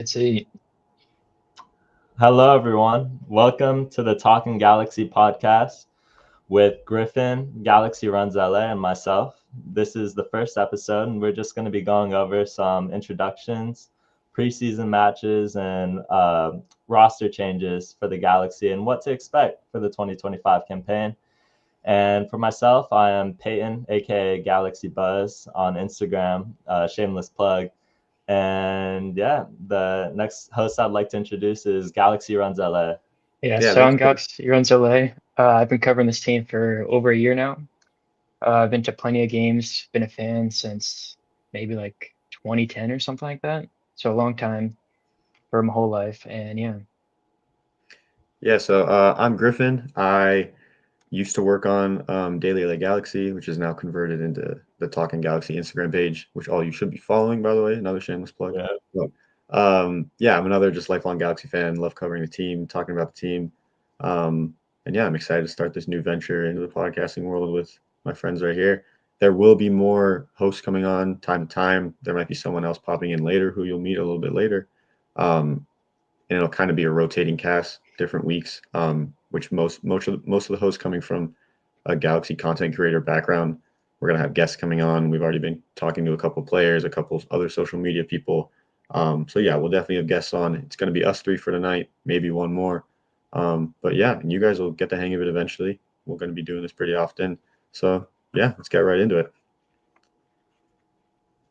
It's a Hello, everyone. Welcome to the Talkin Galaxy podcast with Griffin, Galaxy Runs LA, and myself. This is the first episode, and we're just going to be going over some introductions, preseason matches, and roster changes for the Galaxy and what to expect for the 2025 campaign. And for myself, I am Peyton, aka Galaxy Buzz, on Instagram. Shameless plug. And yeah, the next host I'd like to introduce is Galaxy Runs LA. yeah. Yeah, So thanks, I'm Pete. Galaxy runs LA. I've been covering this team for over a year now. I've been to plenty of games. Been a fan since maybe like 2010 or something like that. So a long time for my whole life. And yeah, So I'm Griffin. I used to work on Daily LA Galaxy, which is now converted into the Talking Galaxy Instagram page, which all you should be following, by the way. Another shameless plug. Yeah. But, I'm another just lifelong Galaxy fan. Love covering the team, talking about the team. And yeah, I'm excited to start this new venture into the podcasting world with my friends right here. There will be more hosts coming on time to time. There might be someone else popping in later who you'll meet a little bit later. Um, and it'll kind of be a rotating cast, different weeks. Which most of the hosts coming from a Galaxy content creator background. We're gonna have guests coming on. We've already been talking to a couple players, a couple of other social media people. So yeah, we'll definitely have guests on. It's gonna be us three for tonight, maybe one more. But yeah, and you guys will get the hang of it eventually. We're gonna be doing this pretty often. So yeah, let's get right into it.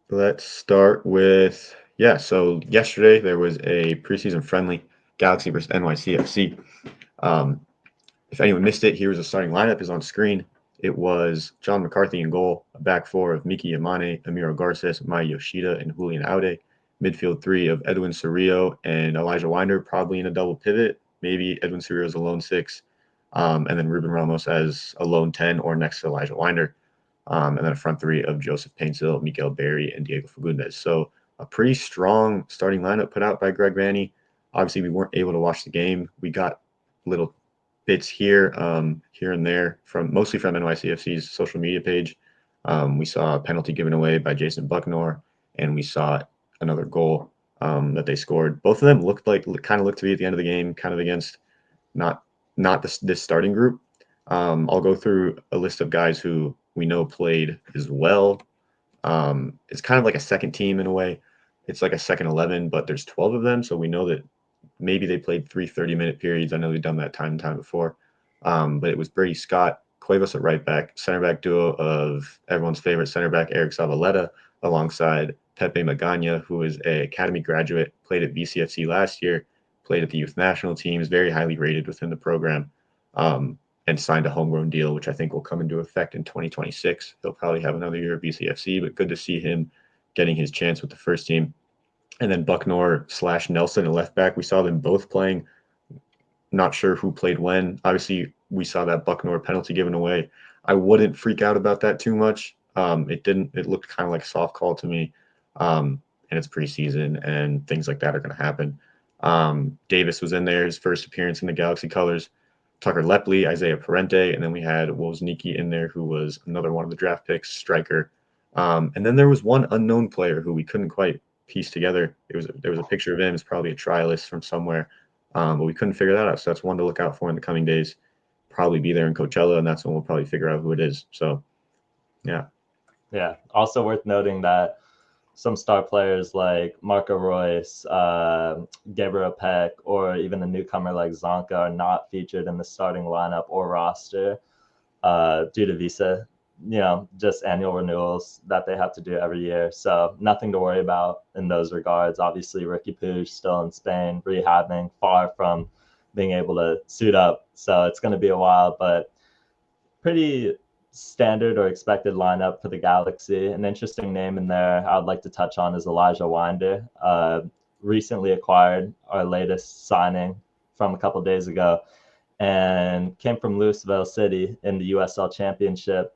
Let's start with So yesterday there was a preseason friendly, Galaxy versus NYCFC. Um, if anyone missed it, here was the starting lineup is on screen. It was John McCarthy in goal, a back four of Miki Yamane, Amiro Garces, Maya Yoshida, and Julian Aude. Midfield three of Edwin Cerrillo and Elijah Winder, probably in a double pivot. Maybe Edwin Cerrillo is a lone six, and then Ruben Ramos as a lone 10 or next to Elijah Winder. And then a front three of Joseph Painsil, Miguel Berry, and Diego Fagundes. So a pretty strong starting lineup put out by Greg Vanney. Obviously, we weren't able to watch the game. We got little bits here and there from mostly from NYCFC's social media page. We saw a penalty given away by Jason Bucknor, and we saw another goal that they scored. Both of them kind of looked to be at the end of the game, kind of against not not this starting group. I'll go through a list of guys who we know played as well. It's kind of like a second team in a way. It's like a second 11, but there's 12 of them, so we know that maybe they played 30-minute periods. I know they've done that time and time before. But it was Brady Scott, Cuevas at right back, center back duo of everyone's favorite center back, Eric Zavaleta, alongside Pepe Magana, who is an academy graduate, played at VCFC last year, played at the youth national teams, very highly rated within the program, and signed a homegrown deal, which I think will come into effect in 2026. He'll probably have another year at VCFC, but good to see him getting his chance with the first team. And then Bucknor / Nelson at left back. We saw them both playing. Not sure who played when. Obviously, we saw that Bucknor penalty given away. I wouldn't freak out about that too much. It didn't. It looked kind of like a soft call to me. And it's preseason, and things like that are going to happen. Davis was in there, his first appearance in the Galaxy colors. Tucker Lepley, Isaiah Parente, and then we had Wozniacki in there, who was another one of the draft picks, striker. And then there was one unknown player who we couldn't quite piece together. There was a picture of him. It's probably a trialist from somewhere, but we couldn't figure that out. So that's one to look out for in the coming days. Probably be there in Coachella, and that's when we'll probably figure out who it is. So, yeah. Yeah. Also worth noting that some star players like Marco Royce, Gabriel Peck, or even a newcomer like Zonka are not featured in the starting lineup or roster due to visa, just annual renewals that they have to do every year. So nothing to worry about in those regards. Obviously, Ricky Puig still in Spain, rehabbing, far from being able to suit up. So it's going to be a while, but pretty standard or expected lineup for the Galaxy. An interesting name in there I'd like to touch on is Elijah Winder, recently acquired, our latest signing from a couple days ago, and came from Louisville City in the USL Championship.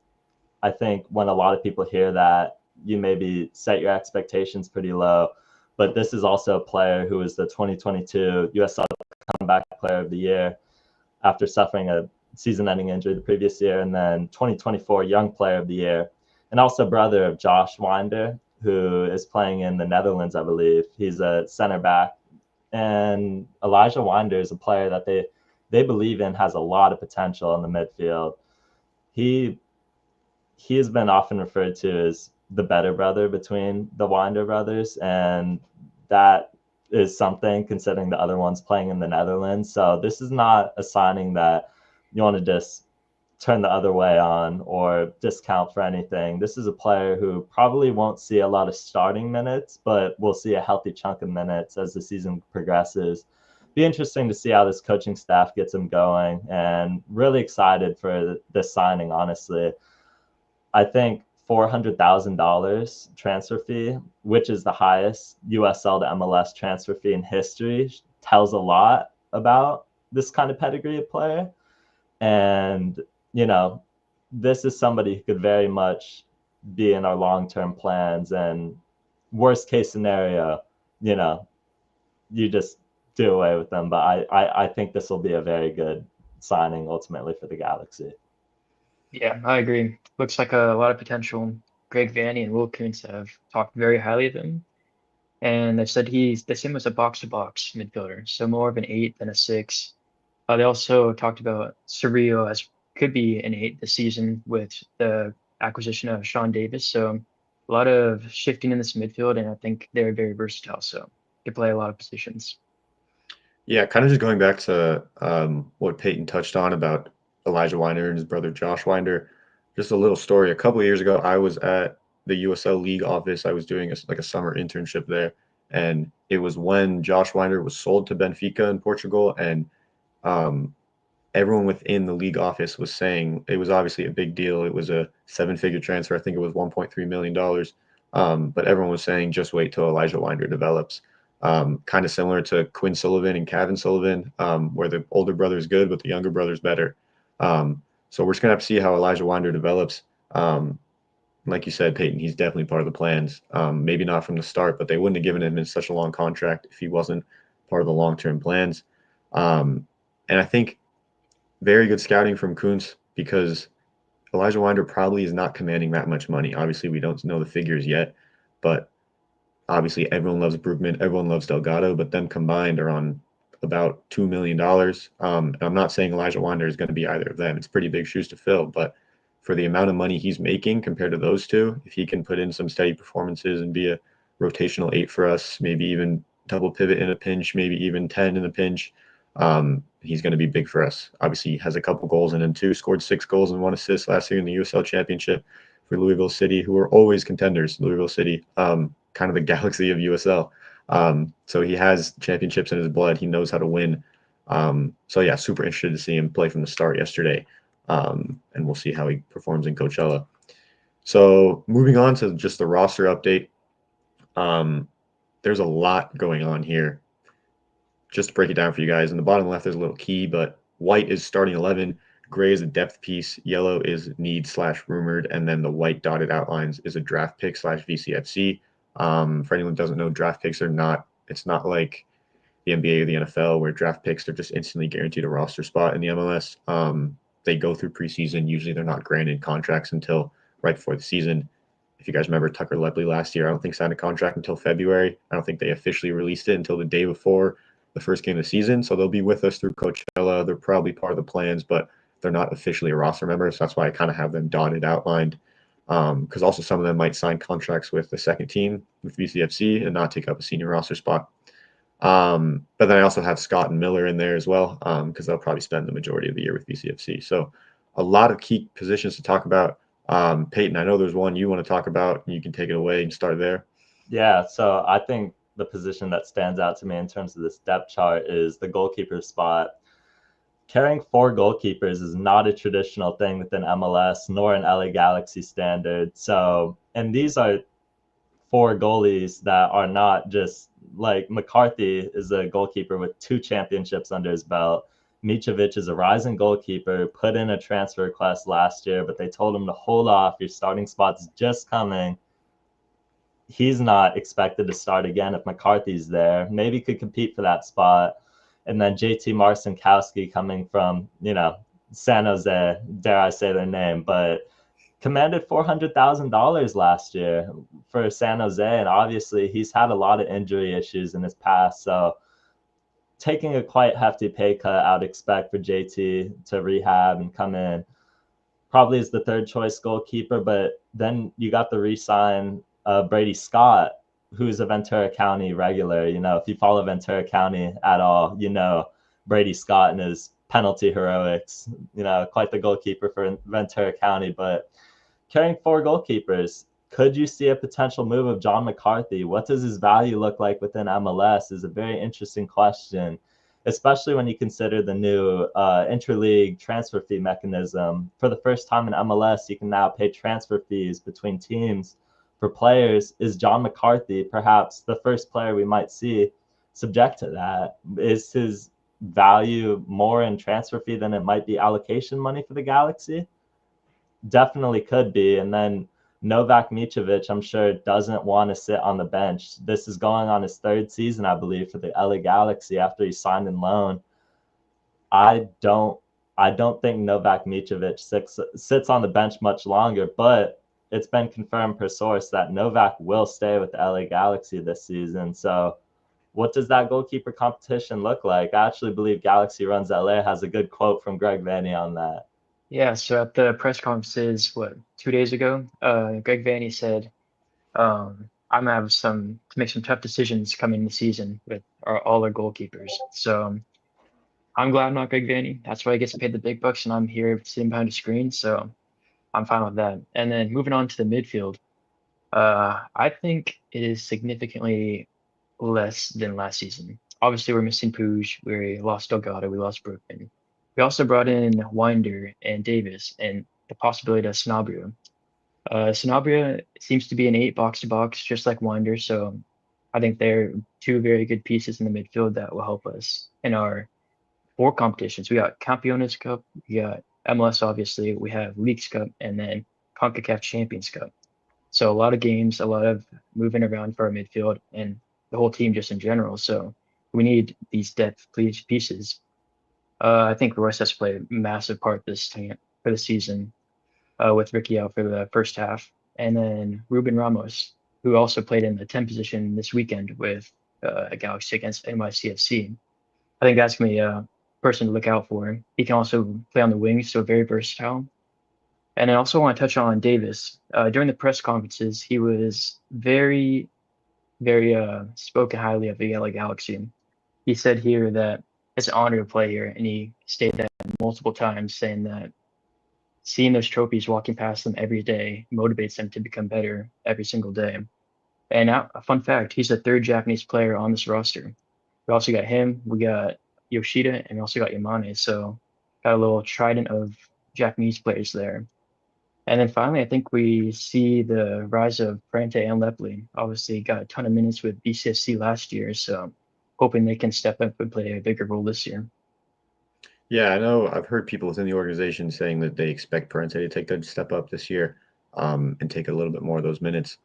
I think when a lot of people hear that, you maybe set your expectations pretty low. But this is also a player who is the 2022 USL Comeback Player of the Year after suffering a season-ending injury the previous year, and then 2024 Young Player of the Year, and also brother of Josh Winder, who is playing in the Netherlands, I believe. He's a center back And Elijah Winder is a player that they believe in, has a lot of potential in the midfield. He has been often referred to as the better brother between the Winder brothers, and that is something considering the other one's playing in the Netherlands. So this is not a signing that you want to just turn the other way on or discount for anything. This is a player who probably won't see a lot of starting minutes, but we'll see a healthy chunk of minutes as the season progresses. Be interesting to see how this coaching staff gets him going, and really excited for this signing, honestly. I think $400,000 transfer fee, which is the highest USL to MLS transfer fee in history, tells a lot about this kind of pedigree of player. And, you know, this is somebody who could very much be in our long-term plans. And worst case scenario, you know, you just do away with them. But I think this will be a very good signing ultimately for the Galaxy. Yeah, I agree. Looks like a lot of potential. Greg Vanny and Will Kuntz have talked very highly of him, and they said they see him as a box-to-box midfielder, so more of an 8 than a 6. They also talked about Cerrillo as could be an 8 this season with the acquisition of Sean Davis. So a lot of shifting in this midfield, and I think they're very versatile, so they play a lot of positions. Yeah, kind of just going back to what Peyton touched on about Elijah Winder and his brother Josh Winder. Just a little story. A couple of years ago, I was at the USL League office. I was doing like a summer internship there, and it was when Josh Winder was sold to Benfica in Portugal, and um, everyone within the league office was saying it was obviously a big deal. It was a seven-figure transfer. I think it was $1.3 million. But everyone was saying just wait till Elijah Winder develops. Kind of similar to Quinn Sullivan and Kevin Sullivan, where the older brother is good, but the younger brother is better. So we're just going to have to see how Elijah Winder develops. Like you said, Peyton, he's definitely part of the plans. Maybe not from the start, but they wouldn't have given him in such a long contract if he wasn't part of the long-term plans. And I think very good scouting from Kuntz, because Elijah Winder probably is not commanding that much money. Obviously, we don't know the figures yet, but obviously everyone loves Brugman, everyone loves Delgado, but them combined are on about $2 million. And I'm not saying Elijah Winder is going to be either of them. It's pretty big shoes to fill, but for the amount of money he's making compared to those two, if he can put in some steady performances and be a rotational 8 for us, maybe even double pivot in a pinch, maybe even 10 in a pinch, he's going to be big for us. Obviously, he has a couple goals in him too. Scored 6 goals and 1 assist last year in the USL Championship for Louisville City, who are always contenders. Louisville City, kind of the Galaxy of USL. So he has championships in his blood. He knows how to win. So yeah, super interested to see him play from the start yesterday. And we'll see how he performs in Coachella. So moving on to just the roster update. There's a lot going on here. Just to break it down for you guys, in the bottom left, there's a little key, but white is starting 11, gray is a depth piece, yellow is need/rumored, and then the white dotted outlines is a draft pick /VCFC. For anyone who doesn't know, draft picks are not, it's not like the NBA or the NFL where draft picks are just instantly guaranteed a roster spot in the MLS. They go through preseason. Usually they're not granted contracts until right before the season. If you guys remember, Tucker Lepley last year, I don't think signed a contract until February. I don't think they officially released it until the day before the first game of the season. So they'll be with us through Coachella. They're probably part of the plans, but they're not officially a roster member. So that's why I kind of have them dotted outlined. Because also some of them might sign contracts with the second team with VCFC and not take up a senior roster spot. But then I also have Scott and Miller in there as well, because they'll probably spend the majority of the year with VCFC. So a lot of key positions to talk about. Peyton, I know there's one you want to talk about. You can take it away and start there. Yeah, so I think the position that stands out to me in terms of this depth chart is the goalkeeper spot. Carrying 4 goalkeepers is not a traditional thing within MLS nor an LA Galaxy standard. So, and these are 4 goalies that are not just like McCarthy is a goalkeeper with 2 championships under his belt. Mitrovic is a rising goalkeeper, put in a transfer request last year, but they told him to hold off. Your starting spot's just coming. He's not expected to start again if McCarthy's there. Maybe could compete for that spot. And then JT Marcinkowski coming from, San Jose, dare I say their name, but commanded $400,000 last year for San Jose. And obviously he's had a lot of injury issues in his past. So taking a quite hefty pay cut. I would expect for JT to rehab and come in. Probably is the third choice goalkeeper, but then you got the re-sign Brady Scott, who's a Ventura County regular. You know, if you follow Ventura County at all, you know Brady Scott and his penalty heroics. You know, quite the goalkeeper for Ventura County. But carrying 4 goalkeepers, could you see a potential move of John McCarthy? What does his value look like within MLS is a very interesting question, especially when you consider the new interleague transfer fee mechanism. For the first time in MLS, you can now pay transfer fees between teams for players. Is John McCarthy perhaps the first player we might see subject to that? Is his value more in transfer fee than it might be allocation money for the Galaxy? Definitely could be. And then Novak Mitrovic, I'm sure, doesn't want to sit on the bench. This is going on his 3rd season, I believe, for the LA Galaxy after he signed in loan. I don't think Novak Mitrovic sits on the bench much longer, but it's been confirmed per source that Novak will stay with the LA Galaxy this season. So what does that goalkeeper competition look like? I actually believe Galaxy Runs LA has a good quote from Greg Vanney on that. Yeah, so at the press conferences, 2 days ago, Greg Vanney said, I'm gonna have to make some tough decisions coming in the season with all our goalkeepers. So I'm glad I'm not Greg Vanney. That's why he gets paid the big bucks, and I'm here sitting behind a screen. So I'm fine with that. And then moving on to the midfield, I think it is significantly less than last season. Obviously, we're missing Puig. We lost Delgado. We lost Brookman. We also brought in Winder and Davis and the possibility of Sanabria. Sanabria seems to be an 8 box to box, just like Winder. So I think they're 2 very good pieces in the midfield that will help us in our 4 competitions. We got Campeones Cup, we got MLS, obviously, we have Leagues Cup, and then CONCACAF Champions Cup. So a lot of games, a lot of moving around for our midfield and the whole team just in general. So we need these depth pieces. I think Royce has played a massive part this time for the season, with Ricky out for the first half, and then Ruben Ramos, who also played in the 10 position this weekend with a Galaxy against NYCFC. I think that's gonna be a person to look out for. He can also play on the wings, so very versatile. And I also want to touch on Davis. During the press conferences, he was very, very spoken highly of the LA Galaxy. He said here that it's an honor to play here, and he stated that multiple times, saying that seeing those trophies walking past them every day motivates them to become better every single day. And a fun fact, he's the 3rd Japanese player on this roster. We also got him, we got Yoshida, and we also got Yamane. So got a little trident of Japanese players there. And then finally, I think we see the rise of Prante and Lepley. Obviously, got a ton of minutes with BCFC last year, so hoping they can step up and play a bigger role this year. Yeah, I know I've heard people within the organization saying that they expect Parente to take that step up this year, and take a little bit more of those minutes.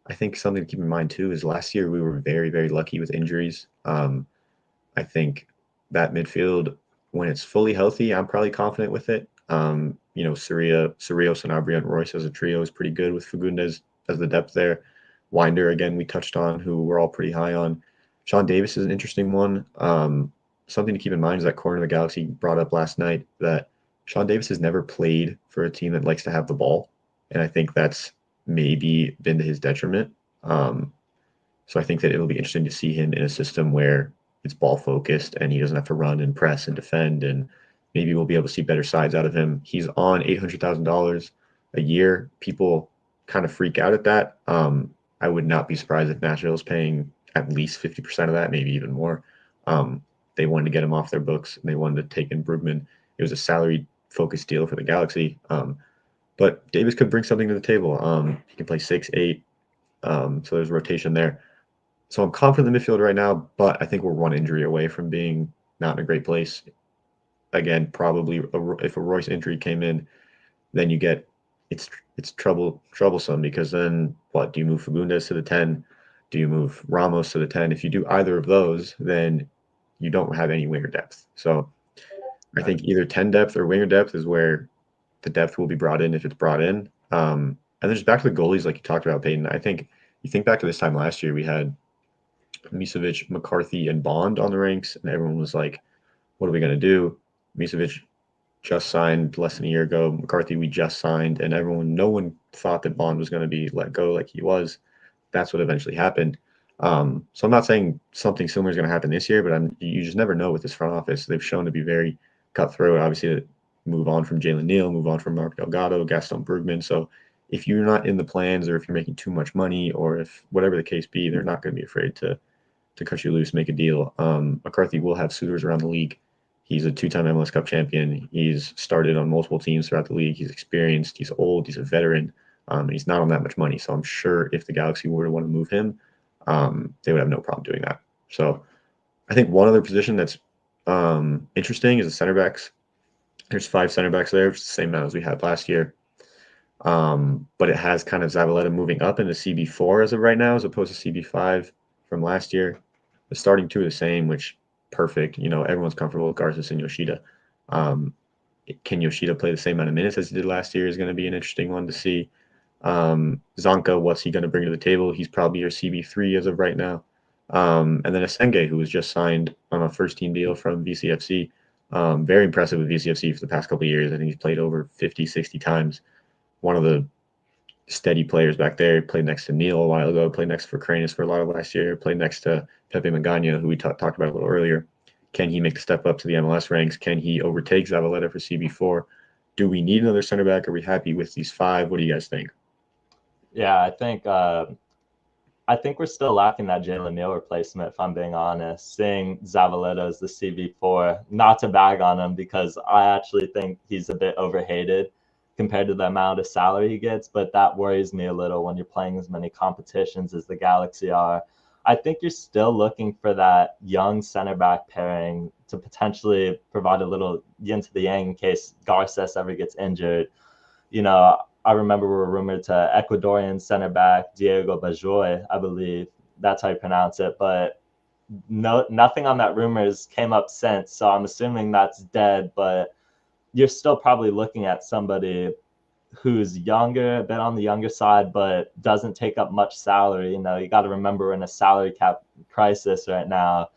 I think something to keep in mind too is last year we were very, very lucky with injuries. I think that midfield, when it's fully healthy, I'm probably confident with it. Cirillo, Sanabria, and Royce as a trio is pretty good with Fagundes as the depth there. Winder, again, we touched on, who we're all pretty high on. Sean Davis is an interesting one. Something to keep in mind is that Corner of the Galaxy brought up last night that Sean Davis has never played for a team that likes to have the ball. And I think that's maybe been to his detriment. So I think that it'll be interesting to see him in a system where it's ball focused and he doesn't have to run and press and defend, and maybe we'll be able to see better sides out of him. He's on $800,000 a year. People kind of freak out at that. I would not be surprised if Nashville's paying at least 50% of that, maybe even more. They wanted to get him off their books, and they wanted to take in Brugman. It was a salary focused deal for the Galaxy. But Davis could bring something to the table. He can play 6, 8. So there's rotation there. So I'm confident in the midfield right now, but I think we're 1 injury away from being not in a great place. Again, probably if a Royce injury came in, then you get it's troublesome, because then what, do you move Fagundes to the 10? Do you move Ramos to the 10? If you do either of those, then you don't have any winger depth. So I think either 10 depth or winger depth is where the depth will be brought in if it's brought in. And then just back to the goalies, like you talked about, Peyton. I think you think back to this time last year, we had Misevic, McCarthy, and Bond on the ranks, and everyone was like, "What are we going to do?" Misevic just signed less than a year ago. McCarthy we just signed, and no one thought that Bond was going to be let go like he was. That's what eventually happened. So I'm not saying something similar is going to happen this year, but you just never know with this front office. They've shown to be very cutthroat. Obviously, to move on from Jalen Neal, move on from Mark Delgado, Gaston Brugman. So if you're not in the plans, or if you're making too much money, or if whatever the case be, they're not going to be afraid to cut you loose, make a deal. McCarthy will have suitors around the league. He's a two-time MLS Cup champion. He's started on multiple teams throughout the league. He's experienced. He's old. He's a veteran. And he's not on that much money. So I'm sure if the Galaxy were to want to move him, they would have no problem doing that. So I think one other position that's interesting is the center backs. There's 5 center backs there, which is the same amount as we had last year. But it has kind of Zavaleta moving up into CB4 as of right now, as opposed to CB5 from last year. The starting 2 are the same, which perfect. Everyone's comfortable with Garces and Yoshida. Can Yoshida play the same amount of minutes as he did last year is going to be an interesting one to see. Zonka, what's he going to bring to the table? He's probably your CB3 as of right now. And then Asenge, who was just signed on a first-team deal from VCFC. Very impressive with VCFC for the past couple of years. I think he's played over 50, 60 times. One of the steady players back there. Played next to Neil a while ago. Played next for Cranes for a lot of last year. Played next to Pepe Magana, who we talked about a little earlier. Can he make the step up to the MLS ranks? Can he overtake Zavaleta for CB4? Do we need another center back? Are we happy with these 5? What do you guys think? Yeah, I think we're still lacking that Jalen Neal replacement, if I'm being honest. Seeing Zavaleta as the CB4, not to bag on him, because I actually think he's a bit overhated compared to the amount of salary he gets, but that worries me a little when you're playing as many competitions as the Galaxy are. I think you're still looking for that young center back pairing to potentially provide a little yin to the yang in case Garces ever gets injured. I remember we were rumored to Ecuadorian center back Diego Bajoy, I believe that's how you pronounce it, but nothing on that rumors came up since, so I'm assuming that's dead. But you're still probably looking at somebody who's younger, a bit on the younger side, but doesn't take up much salary. You got to remember we're in a salary cap crisis right now,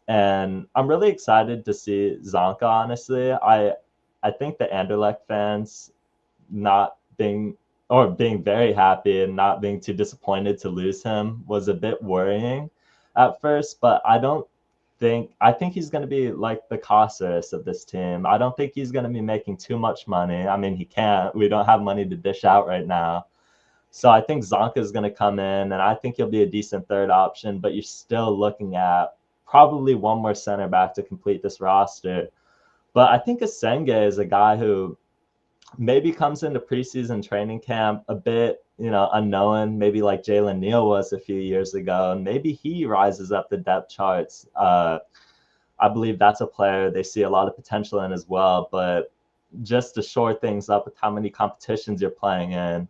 and I'm really excited to see Zonka. Honestly, I think the Anderlecht fans being very happy and not being too disappointed to lose him was a bit worrying at first, but I think he's going to be like the Cáceres of this team. I don't think he's going to be making too much money. I mean, he can't. We don't have money to dish out right now. So I think Zonka is going to come in, and I think he'll be a decent third option, but you're still looking at probably one more center back to complete this roster. But I think Asenge is a guy who maybe comes into preseason training camp a bit, unknown, maybe like Jalen Neal was a few years ago, and maybe he rises up the depth charts. I believe that's a player they see a lot of potential in as well. But just to shore things up with how many competitions you're playing in,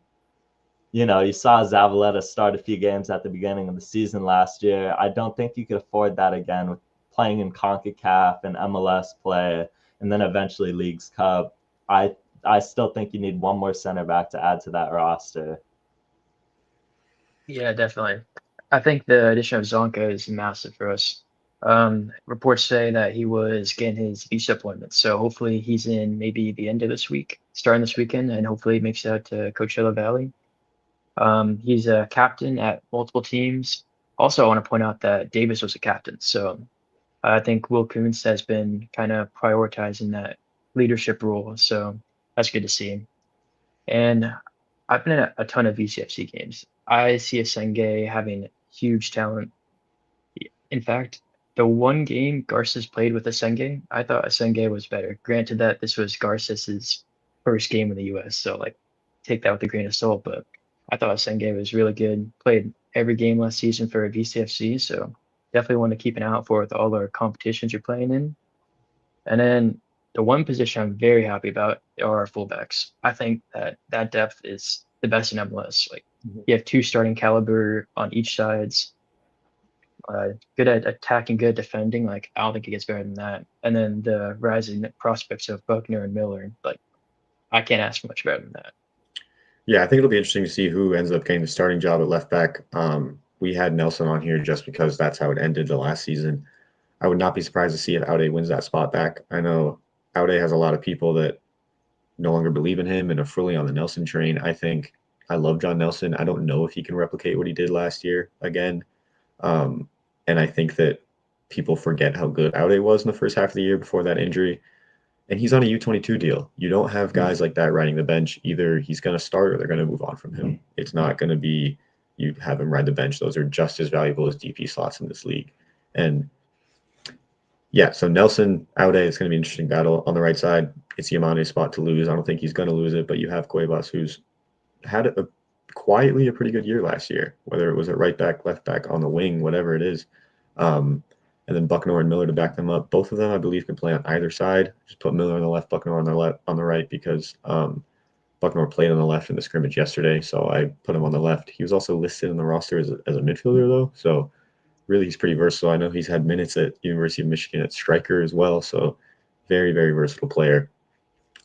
you saw Zavaleta start a few games at the beginning of the season last year. I don't think you could afford that again with playing in CONCACAF and MLS play, and then eventually Leagues Cup. I still think you need one more center back to add to that roster. Yeah, definitely. I think the addition of Zonka is massive for us. Reports say that he was getting his visa appointment, so hopefully he's in maybe the end of this week, starting this weekend, and hopefully he makes it out to Coachella Valley. He's a captain at multiple teams. Also, I want to point out that Davis was a captain, so I think Will Kuntz has been kind of prioritizing that leadership role, so that's good to see. And I've been at a ton of VCFC games. I see Asenge having huge talent. In fact, the one game Garces played with Asenge, I thought Asenge was better. Granted that this was Garces's first game in the US, so like take that with a grain of salt, but I thought Asenge was really good. Played every game last season for VCFC, so definitely want to keep an eye out for with all our competitions you're playing in. And then the one position I'm very happy about are our fullbacks. I think that depth is the best in MLS. Like you have 2 starting caliber on each sides, good at attacking, good at defending. Like I don't think it gets better than that. And then the rising prospects of Buckner and Miller. Like I can't ask for much better than that. Yeah, I think it'll be interesting to see who ends up getting the starting job at left back. we had Nelson on here just because that's how it ended the last season. I would not be surprised to see if Aude wins that spot back. I know Aude has a lot of people that no longer believe in him and are fully on the Nelson train. I love John Nelson. I don't know if he can replicate what he did last year again. And I think that people forget how good Aude was in the first half of the year before that injury. And he's on a U22 deal. You don't have guys like that riding the bench. Either he's going to start or they're going to move on from him. It's not going to be you have him ride the bench. Those are just as valuable as DP slots in this league. And yeah, so Nelson, Aude is going to be an interesting battle. On the right side, it's Yamane's spot to lose. I don't think he's going to lose it, but you have Cuevas, who's had quietly a pretty good year last year, whether it was at right back, left back, on the wing, whatever it is. And then Bucknor and Miller to back them up. Both of them, I believe, can play on either side. Just put Miller on the left, Bucknor on the right, because Bucknor played on the left in the scrimmage yesterday, so I put him on the left. He was also listed in the roster as a midfielder, though, so really he's pretty versatile. I know he's had minutes at University of Michigan at striker as well, so very, very versatile player.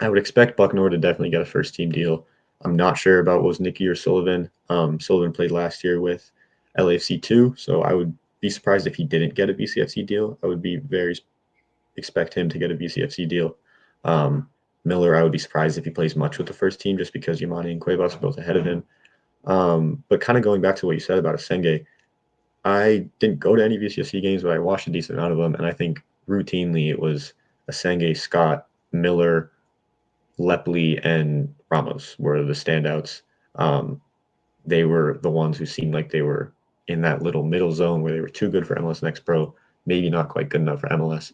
I would expect Bucknor to definitely get a first-team deal. I'm not sure about Woznicki or Sullivan. Sullivan played last year with LAFC 2, so I would be surprised if he didn't get a BCFC deal. I would be expect him to get a BCFC deal. Miller, I would be surprised if he plays much with the first team just because Yamane and Cuevas are both ahead of him. But kind of going back to what you said about Asenge, I didn't go to any BCFC games, but I watched a decent amount of them, and I think routinely it was Asenge, Scott, Miller, Lepley, and Ramos were the standouts. They were the ones who seemed like they were in that little middle zone where they were too good for MLS Next Pro, maybe not quite good enough for MLS,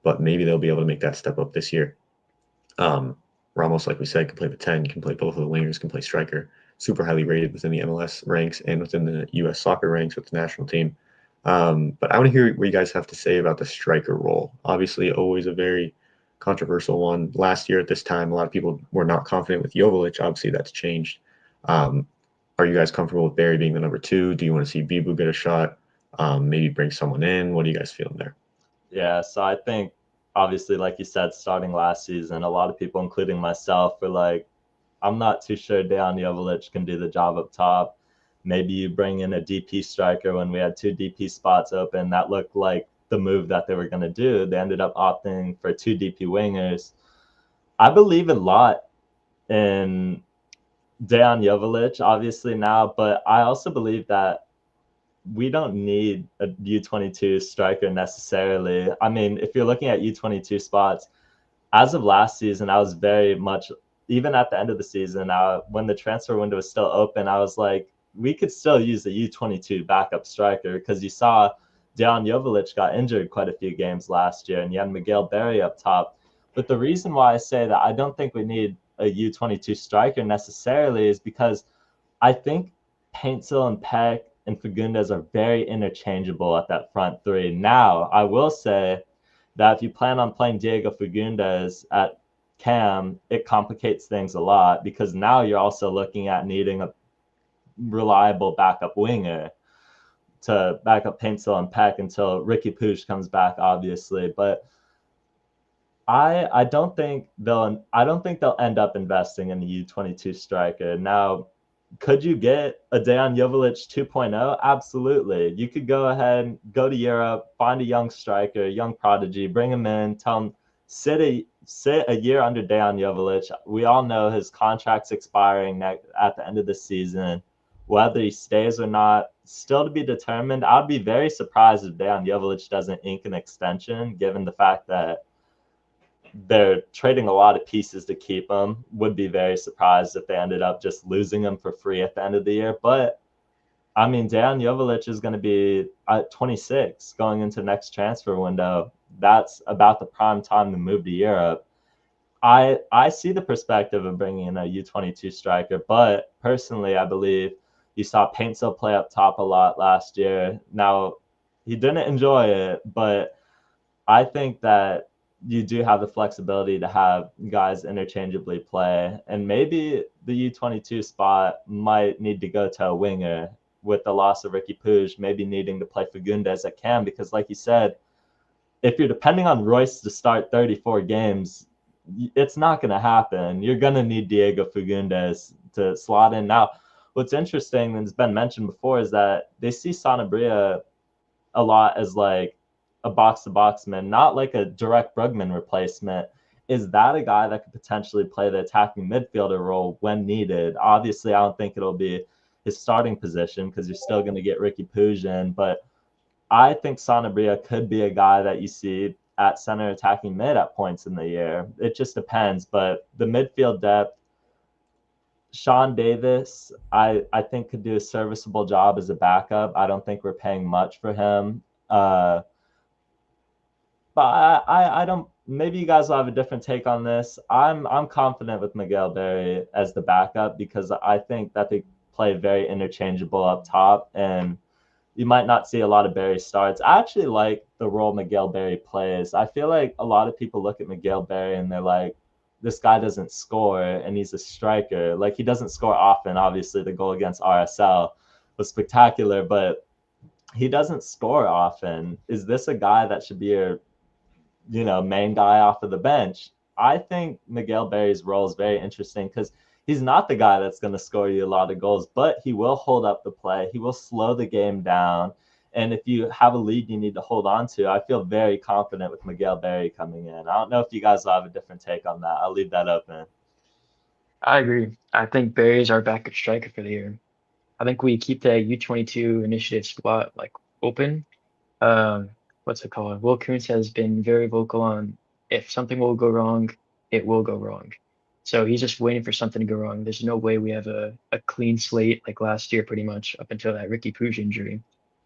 but maybe they'll be able to make that step up this year. Ramos, like we said, can play the 10, can play both of the wingers, can play striker. Super highly rated within the MLS ranks and within the U.S. soccer ranks with the national team. But I want to hear what you guys have to say about the striker role. Obviously, always a very controversial one. Last year at this time, a lot of people were not confident with Joveljic. Obviously, that's changed. Are you guys comfortable with Barry being the number 2? Do you want to see Bibu get a shot? Maybe bring someone in? What are you guys feeling there? Yeah, so I think, obviously, like you said, starting last season, a lot of people, including myself, were like, I'm not too sure Dejan Joveljic can do the job up top. Maybe you bring in a DP striker when we had 2 DP spots open. That looked like the move that they were going to do. They ended up opting for 2 DP wingers. I believe a lot in Dejan Joveljic, obviously, now, but I also believe that we don't need a U22 striker necessarily. I mean, if you're looking at U22 spots, as of last season, I was very much, even at the end of the season, when the transfer window was still open, I was like, we could still use a U22 backup striker, because you saw Dejan Joveljic got injured quite a few games last year, and you had Miguel Berry up top. But the reason why I say that I don't think we need a U22 striker necessarily is because I think Paintsil and Peck and Fagundes are very interchangeable at that front 3. Now, I will say that if you plan on playing Diego Fagundes at cam, it complicates things a lot, because now you're also looking at needing a reliable backup winger to back up Paintsil and Peck until Ricky Puig comes back, obviously. But I don't think they'll end up investing in the U22 striker. Now, could you get a Dejan Joveljic 2.0? Absolutely. You could go ahead, go to Europe, find a young striker, young prodigy, bring him in, tell him sit a year under Dejan Joveljic. We all know his contract's expiring at the end of the season. Whether he stays or not, still to be determined. I'd be very surprised if Dejan Joveljic doesn't ink an extension, given the fact that they're trading a lot of pieces to keep him. Would be very surprised if they ended up just losing him for free at the end of the year. But I mean, Dejan Joveljic is going to be at 26 going into next transfer window. That's about the prime time to move to Europe. I see the perspective of bringing in a U22 striker, but personally, I believe you saw Paintsil play up top a lot last year. Now, he didn't enjoy it, but I think that you do have the flexibility to have guys interchangeably play, and maybe the U22 spot might need to go to a winger with the loss of Ricky Puig, maybe needing to play Fagundes at cam, because like you said, if you're depending on Royce to start 34 games, it's not going to happen. You're going to need Diego Fagundes to slot in. Now, what's interesting and has been mentioned before is that they see Sanabria a lot as like a box-to-box man, not like a direct Brugman replacement. Is that a guy that could potentially play the attacking midfielder role when needed? Obviously, I don't think it'll be his starting position because you're still going to get Ricky Puig in, but I think Sanabria could be a guy that you see at center attacking mid at points in the year. It just depends, but the midfield depth, Sean Davis, I think could do a serviceable job as a backup. I don't think we're paying much for him. But I don't. Maybe you guys will have a different take on this. I'm confident with Miguel Berry as the backup because I think that they play very interchangeable up top, and you might not see a lot of Berry starts. I actually like the role Miguel Berry plays. I feel like a lot of people look at Miguel Berry and they're like, this guy doesn't score and he's a striker. Like he doesn't score often. Obviously, the goal against RSL was spectacular, but he doesn't score often. Is this a guy that should be a main guy off of the bench? I think Miguel Berry's role is very interesting because he's not the guy that's going to score you a lot of goals, but he will hold up the play. He will slow the game down. And if you have a lead you need to hold on to, I feel very confident with Miguel Berry coming in. I don't know if you guys will have a different take on that. I'll leave that open. I agree. I think Barry is our backup striker for the year. I think we keep that U22 initiative spot like open. What's it called? Will Kuntz has been very vocal on if something will go wrong, it will go wrong. So he's just waiting for something to go wrong. There's no way we have a clean slate like last year, pretty much up until that Ricky Puig injury.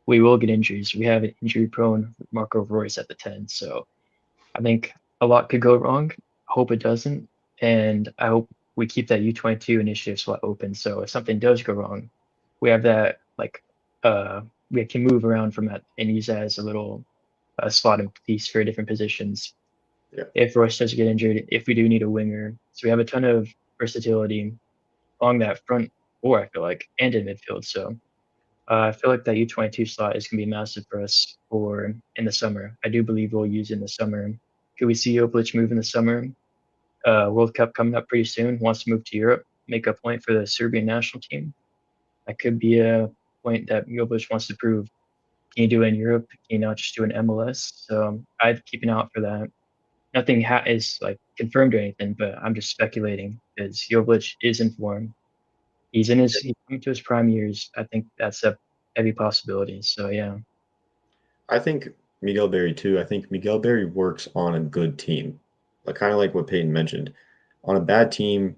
We will get injuries. We have an injury prone Marco Royce at the 10. So I think a lot could go wrong. Hope it doesn't. And I hope we keep that U22 initiative slot open. So if something does go wrong, we have that like we can move around from that and use that as a little slot in piece for different positions. Yeah. If Royce does get injured, if we do need a winger. So we have a ton of versatility along that front four, I feel like, and in midfield. So I feel like that U22 slot is going to be massive for us for in the summer. I do believe we'll use it in the summer. Could we see Jovic move in the summer? World Cup coming up pretty soon. Wants to move to Europe, make a point for the Serbian national team. That could be a point that Jovic wants to prove. Can you do it in Europe? Can you not just do an MLS? So I'd keep an eye out for that. Nothing is like confirmed or anything, but I'm just speculating because Jovic is in form. He's coming to his prime years. I think that's a heavy possibility. So yeah. I think Miguel Berry too. I think Miguel Berry works on a good team, like kind of like what Peyton mentioned. On a bad team,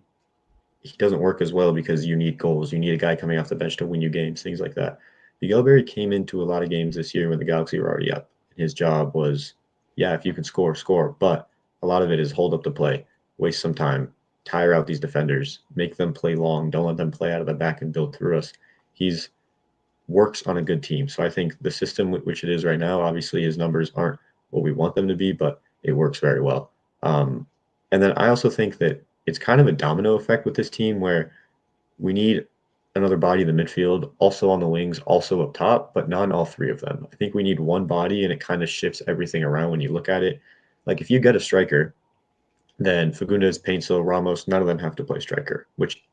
he doesn't work as well because you need goals. You need a guy coming off the bench to win you games, things like that. Miguel Berry came into a lot of games this year when the Galaxy were already up. His job was, yeah, if you can score, score. But a lot of it is hold up the play, waste some time, tire out these defenders, make them play long, don't let them play out of the back and build through us. He's works on a good team. So I think the system which it is right now, obviously his numbers aren't what we want them to be, but it works very well. And then I also think that it's kind of a domino effect with this team where we need another body in the midfield, also on the wings, also up top, but not all three of them. I think we need one body and it kind of shifts everything around when you look at it. Like if you get a striker, then Fagundes, Painsil, Ramos, none of them have to play striker, which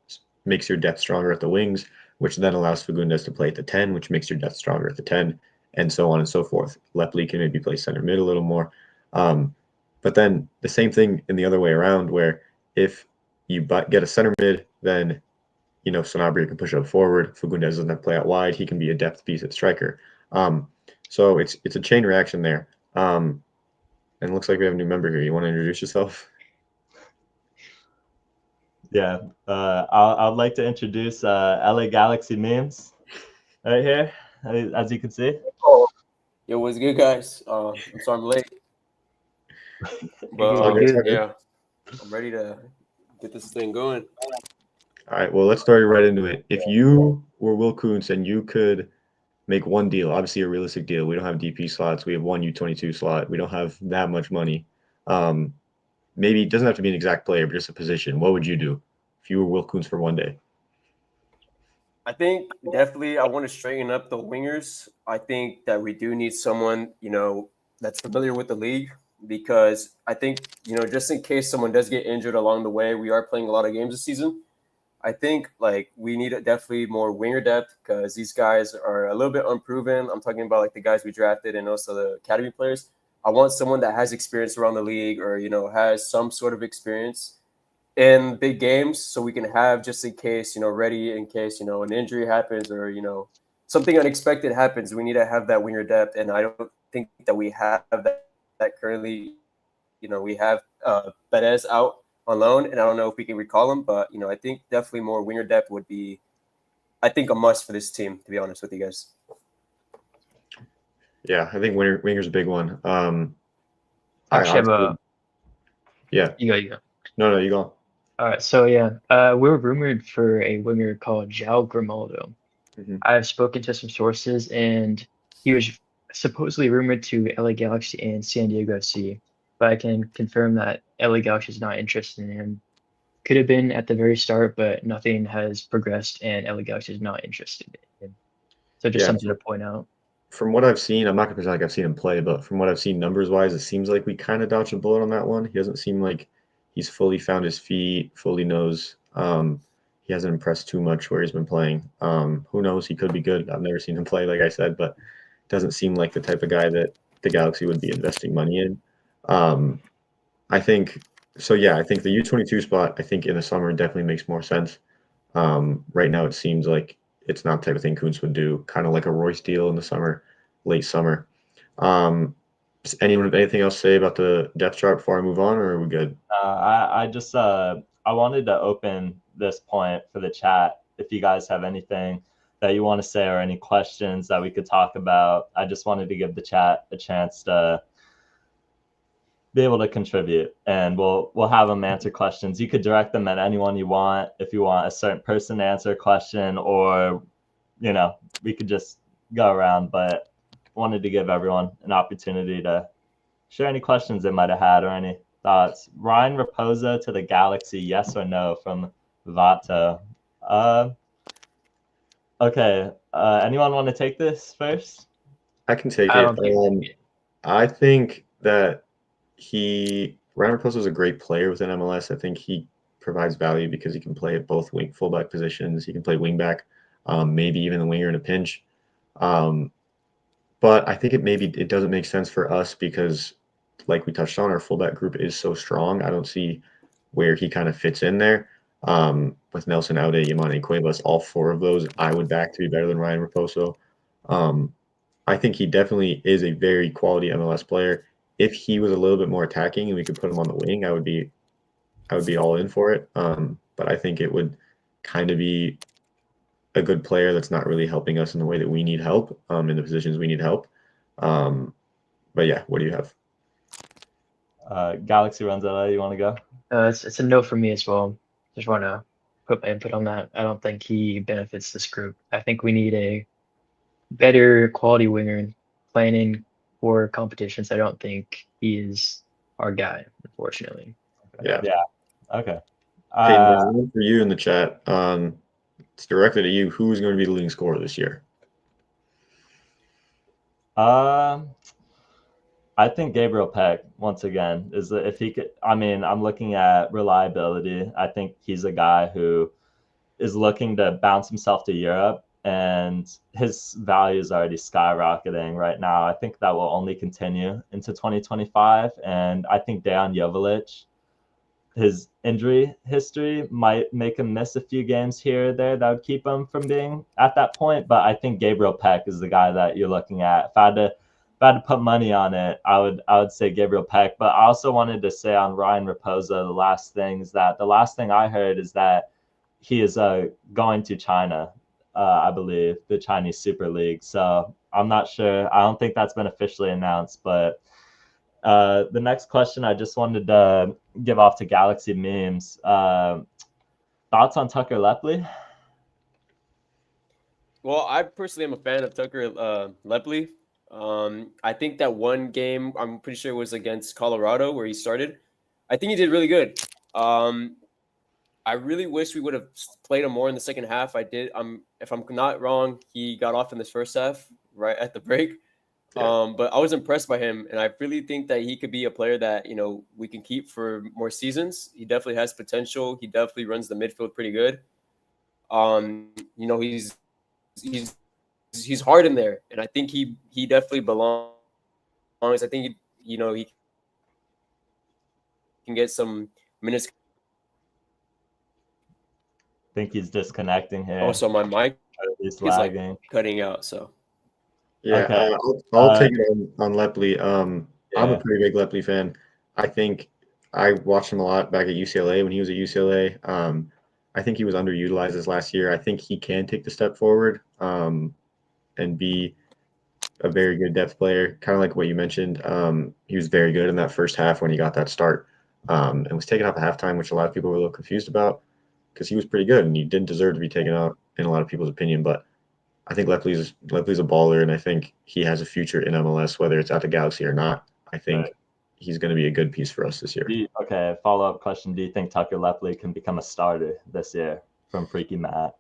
makes your depth stronger at the wings, which then allows Fagundes to play at the 10, which makes your depth stronger at the 10, and so on and so forth. Lepli can maybe play center mid a little more. But then the same thing in the other way around, where if you get a center mid, then Sanabria can push up forward. Fagundes doesn't have to play out wide. He can be a depth piece at striker. So it's a chain reaction there. And it looks like we have a new member here. You want to introduce yourself? Yeah, I'd like to introduce LA Galaxy memes right here, as you can see. Oh, yo, what's good, guys? I'm sorry I'm late, but yeah, I'm ready to get this thing going. All right, well, let's start right into it. If you were Will Kuntz and you could make one deal, obviously a realistic deal. We don't have DP slots. We have one U22 slot. We don't have that much money. Maybe it doesn't have to be an exact player, but just a position. What would you do if you were Will Kuntz for one day? I think definitely I want to straighten up the wingers. I think that we do need someone, that's familiar with the league because I think, just in case someone does get injured along the way, we are playing a lot of games this season. I think like we need definitely more winger depth because these guys are a little bit unproven. I'm talking about like the guys we drafted and also the academy players. I want someone that has experience around the league or has some sort of experience in big games, so we can have just in case ready in case an injury happens or something unexpected happens. We need to have that winger depth, and I don't think that we have that currently. We have Perez out on loan, and I don't know if we can recall him, but I think definitely more winger depth would be, I think, a must for this team. To be honest with you guys. Yeah, I think winger's a big one. I actually have a. Yeah. You go. No, you go. All right, so yeah, we're rumored for a winger called João Grimaldo. Mhm. I've spoken to some sources, and he was supposedly rumored to LA Galaxy and San Diego FC, but I can confirm that LA Galaxy is not interested in him. Could have been at the very start, but nothing has progressed, and LA Galaxy is not interested in him. So just Yeah. something to point out. From what I've seen, I'm not gonna pretend like I've seen him play, but from what I've seen numbers wise, it seems like we kind of dodged a bullet on that one. He doesn't seem like he's fully found his feet, fully knows. He hasn't impressed too much where he's been playing. Who knows? He could be good. I've never seen him play, like I said, but doesn't seem like the type of guy that the Galaxy would be investing money in. I think so. Yeah, I think the U22 spot, I think in the summer definitely makes more sense. Right now, it seems like it's not the type of thing Kuntz would do, kind of like a Royce deal in the summer, late summer. Does anyone have anything else to say about the depth chart before I move on, or are we good? I just I wanted to open this point for the chat. If you guys have anything that you want to say or any questions that we could talk about, I just wanted to give the chat a chance to be able to contribute, and we'll have them answer questions. You could direct them at anyone you want. If you want a certain person to answer a question, or we could just go around, but wanted to give everyone an opportunity to share any questions they might have had or any thoughts. Ryan Raposo to the Galaxy, yes or no, from Vato. Okay. Anyone want to take this first? I can take I it. don't think. I think that Ryan Raposo is a great player within MLS. I think he provides value because he can play at both fullback positions. He can play wingback, maybe even the winger in a pinch. But I think it doesn't make sense for us because, like we touched on, our fullback group is so strong. I don't see where he kind of fits in there. With Nelson Aude, Yamane Cuevas, all four of those, I would back to be better than Ryan Raposo. I think he definitely is a very quality MLS player. If he was a little bit more attacking and we could put him on the wing, I would be all in for it. But I think it would kind of be a good player that's not really helping us in the way that we need help, in the positions we need help. But yeah, what do you have? Galaxy Renzella, you want to go? It's a no for me as well. Just want to put my input on that. I don't think he benefits this group. I think we need a better quality winger playing in for competitions. I don't think he is our guy, unfortunately. Yeah. Okay. Peyton, there's one for you in the chat. It's directed at you. Who is going to be the leading scorer this year? I think Gabriel Peck, once again, is if he could. I mean, I'm looking at reliability. I think he's a guy who is looking to bounce himself to Europe, and his value is already skyrocketing right now. I think that will only continue into 2025, and I think Dejan Joveljic, his injury history might make him miss a few games here or there that would keep him from being at that point. But I think Gabriel Peck is the guy that you're looking at. If I had to put money on it, I would say Gabriel Peck. But I also wanted to say on Ryan Raposo, the last thing I heard is that he is going to China, I believe, the Chinese Super League. So I'm not sure. I don't think that's been officially announced, but the next question I just wanted to give off to Galaxy Memes. Thoughts on Tucker Lepley? Well, I personally am a fan of Tucker Lepley. I think that one game, I'm pretty sure it was against Colorado where he started. I think he did really good. I really wish we would have played him more in the second half. I did. If I'm not wrong, he got off in this first half right at the break. Yeah. But I was impressed by him, and I really think that he could be a player that we can keep for more seasons. He definitely has potential. He definitely runs the midfield pretty good. You know, he's hard in there, and I think he definitely belongs. I think you know, he can get some minutes. I think he's disconnecting here. Also, my mic He's is like lagging. cutting out. So Yeah, Okay. I'll take it on Lepley. I'm a Yeah. pretty big Lepley fan. I think I watched him a lot back at UCLA when he was at UCLA. I think he was underutilized this last year. I think he can take the step forward and be a very good depth player, kind of like what you mentioned. He was very good in that first half when he got that start and was taken off at halftime, which a lot of people were a little confused about because he was pretty good and he didn't deserve to be taken out in a lot of people's opinion. But I think Lepley's a baller, and I think he has a future in MLS, whether it's at the Galaxy or not. I think he's going to be a good piece for us this year. Okay, follow-up question. Do you think Tucker Lepley can become a starter this year from Freaky Matt?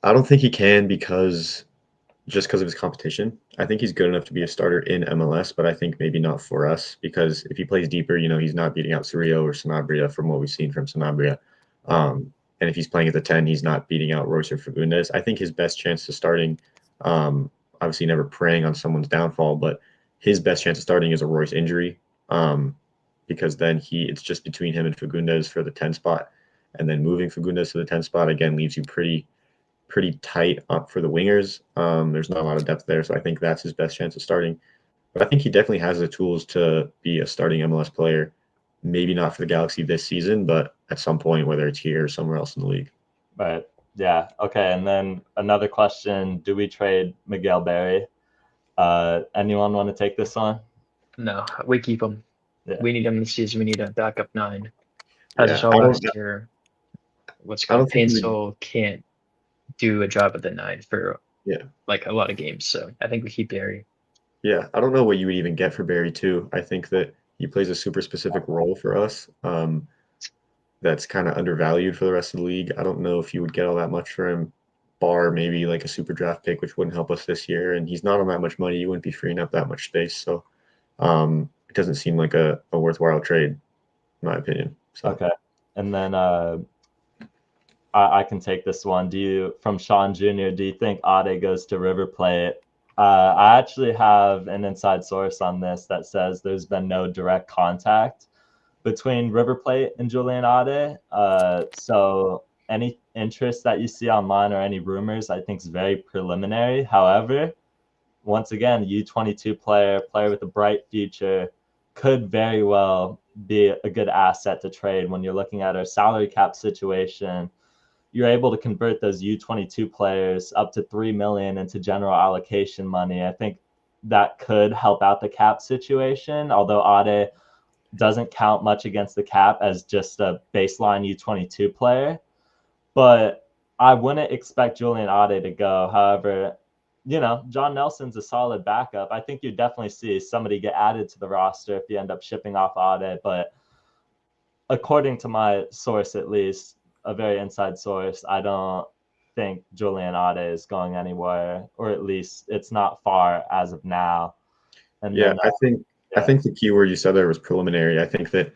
I don't think he can just because of his competition. I think he's good enough to be a starter in MLS, but I think maybe not for us because if he plays deeper, he's not beating out Cerrillo or Sanabria from what we've seen from Sanabria. And if he's playing at the 10, he's not beating out Royce or Fagundes. I think his best chance to starting, obviously never preying on someone's downfall, but his best chance of starting is a Royce injury because then it's just between him and Fagundes for the 10 spot. And then moving Fagundes to the 10 spot, again, leaves you pretty tight up for the wingers. There's not a lot of depth there, so I think that's his best chance of starting. But I think he definitely has the tools to be a starting MLS player. Maybe not for the Galaxy this season, but at some point, whether it's here or somewhere else in the league. Right. Yeah. Okay. And then another question: do we trade Miguel Berry? Anyone want to take this one? No, we keep him. Yeah. We need him this season. We need a backup 9. As Yeah, I saw last year, what's I don't called think Painsul can't do a job at the 9 for Yeah. like a lot of games. So I think we keep Barry. Yeah, I don't know what you would even get for Barry too. I think that he plays a super specific role for us. That's kind of undervalued for the rest of the league. I don't know if you would get all that much for him, bar maybe like a super draft pick, which wouldn't help us this year. And he's not on that much money. You wouldn't be freeing up that much space. So it doesn't seem like a worthwhile trade, in my opinion. So. Okay. And then I can take this one. From Sean Jr., do you think Ade goes to River Plate? I actually have an inside source on this that says there's been no direct contact between River Plate and Julian Ade. So any interest that you see online or any rumors, I think is very preliminary. However, once again, U22 player with a bright future, could very well be a good asset to trade when you're looking at our salary cap situation. You're able to convert those U22 players up to $3 million into general allocation money. I think that could help out the cap situation, although Ade doesn't count much against the cap as just a baseline U22 player. But I wouldn't expect Julian Ade to go. However, John Nelson's a solid backup. I think you definitely see somebody get added to the roster if you end up shipping off Ade. But according to my source, at least, a very inside source, I don't think Julian Ade is going anywhere, or at least it's not far as of now. And yeah, then, I think the key word you said there was preliminary. I think that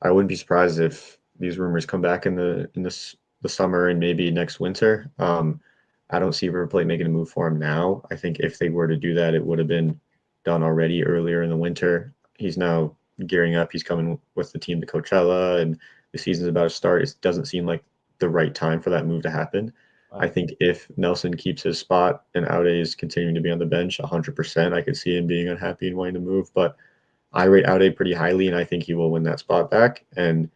I wouldn't be surprised if these rumors come back in the summer and maybe next winter. I don't see River Plate making a move for him now. I think if they were to do that, it would have been done already earlier in the winter. He's now gearing up. He's coming with the team to Coachella, and the season's about to start. It doesn't seem like the right time for that move to happen. I think if Nelson keeps his spot and Aude is continuing to be on the bench 100%, I could see him being unhappy and wanting to move. But I rate Aude pretty highly, and I think he will win that spot back. And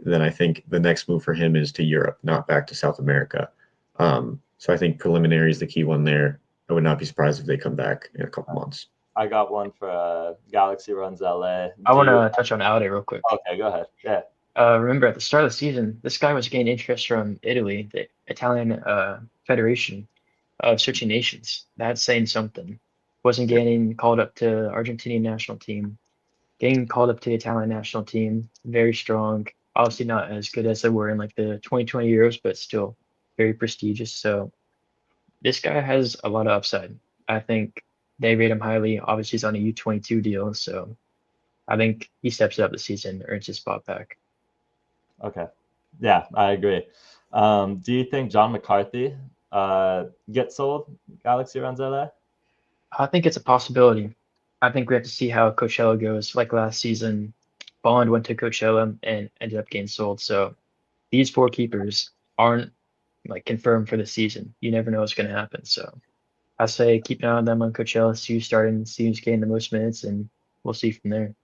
then I think the next move for him is to Europe, not back to South America. So I think preliminary is the key one there. I would not be surprised if they come back in a couple months. I got one for Galaxy Runs LA. I want to touch on Aude real quick. Okay, go ahead. Yeah. Remember at the start of the season, this guy was gaining interest from Italy, the Italian Federation of Switching Nations. That's saying something. Wasn't getting called up to Argentinian national team, getting called up to the Italian national team. Very strong. Obviously not as good as they were in like the 2020 Euros, but still very prestigious. So this guy has a lot of upside. I think they rate him highly. Obviously, he's on a U22 deal, so I think he steps it up this season, earns his spot back. Okay. Yeah, I agree. Do you think John McCarthy gets sold? Galaxy runs LA? I think it's a possibility. I think we have to see how Coachella goes. Like last season, Bond went to Coachella and ended up getting sold. So these four keepers aren't like confirmed for the season. You never know what's going to happen. So I say keep an eye on them on Coachella, see who's starting, see who's getting the most minutes, and we'll see from there.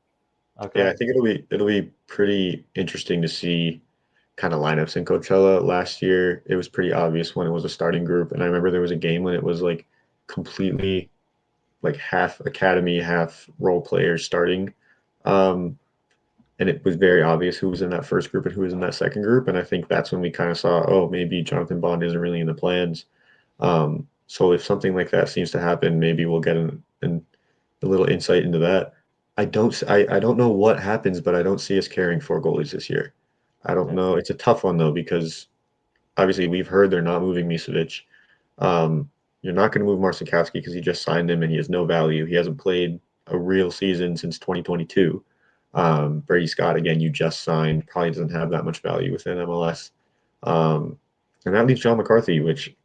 Okay. Yeah, I think it'll be pretty interesting to see kind of lineups in Coachella. Last year, it was pretty obvious when it was a starting group, and I remember there was a game when it was like completely like half academy, half role players starting. Um, and it was very obvious who was in that first group and who was in that second group. And I think that's when we kind of saw, oh, maybe Jonathan Bond isn't really in the plans. So if something like that seems to happen, maybe we'll get a little insight into that. I don't know what happens, but I don't see us carrying four goalies this year. I don't Yeah. know. It's a tough one though because obviously we've heard they're not moving Misevic. Um, you're not going to move Marcinkowski because he just signed him and he has no value. He hasn't played a real season since 2022. Brady Scott, again, you just signed, probably doesn't have that much value within MLS. Um, and that leaves John McCarthy, which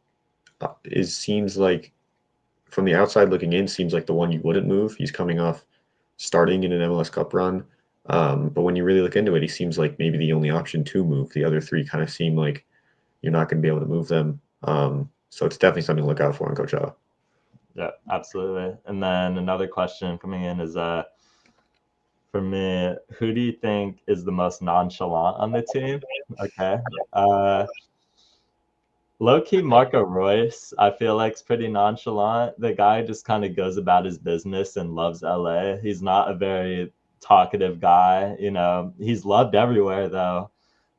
seems like from the outside looking in, seems like the one you wouldn't move. He's coming off starting in an MLS Cup run. But when you really look into it, he seems like maybe the only option to move. The other three kind of seem like you're not going to be able to move them. So it's definitely something to look out for in Coachella. Yeah, absolutely. And then another question coming in is for me, who do you think is the most nonchalant on the team? Okay. Low key Marco Royce, I feel like is pretty nonchalant. The guy just kind of goes about his business and loves LA. He's not a very talkative guy, you know. He's loved everywhere though.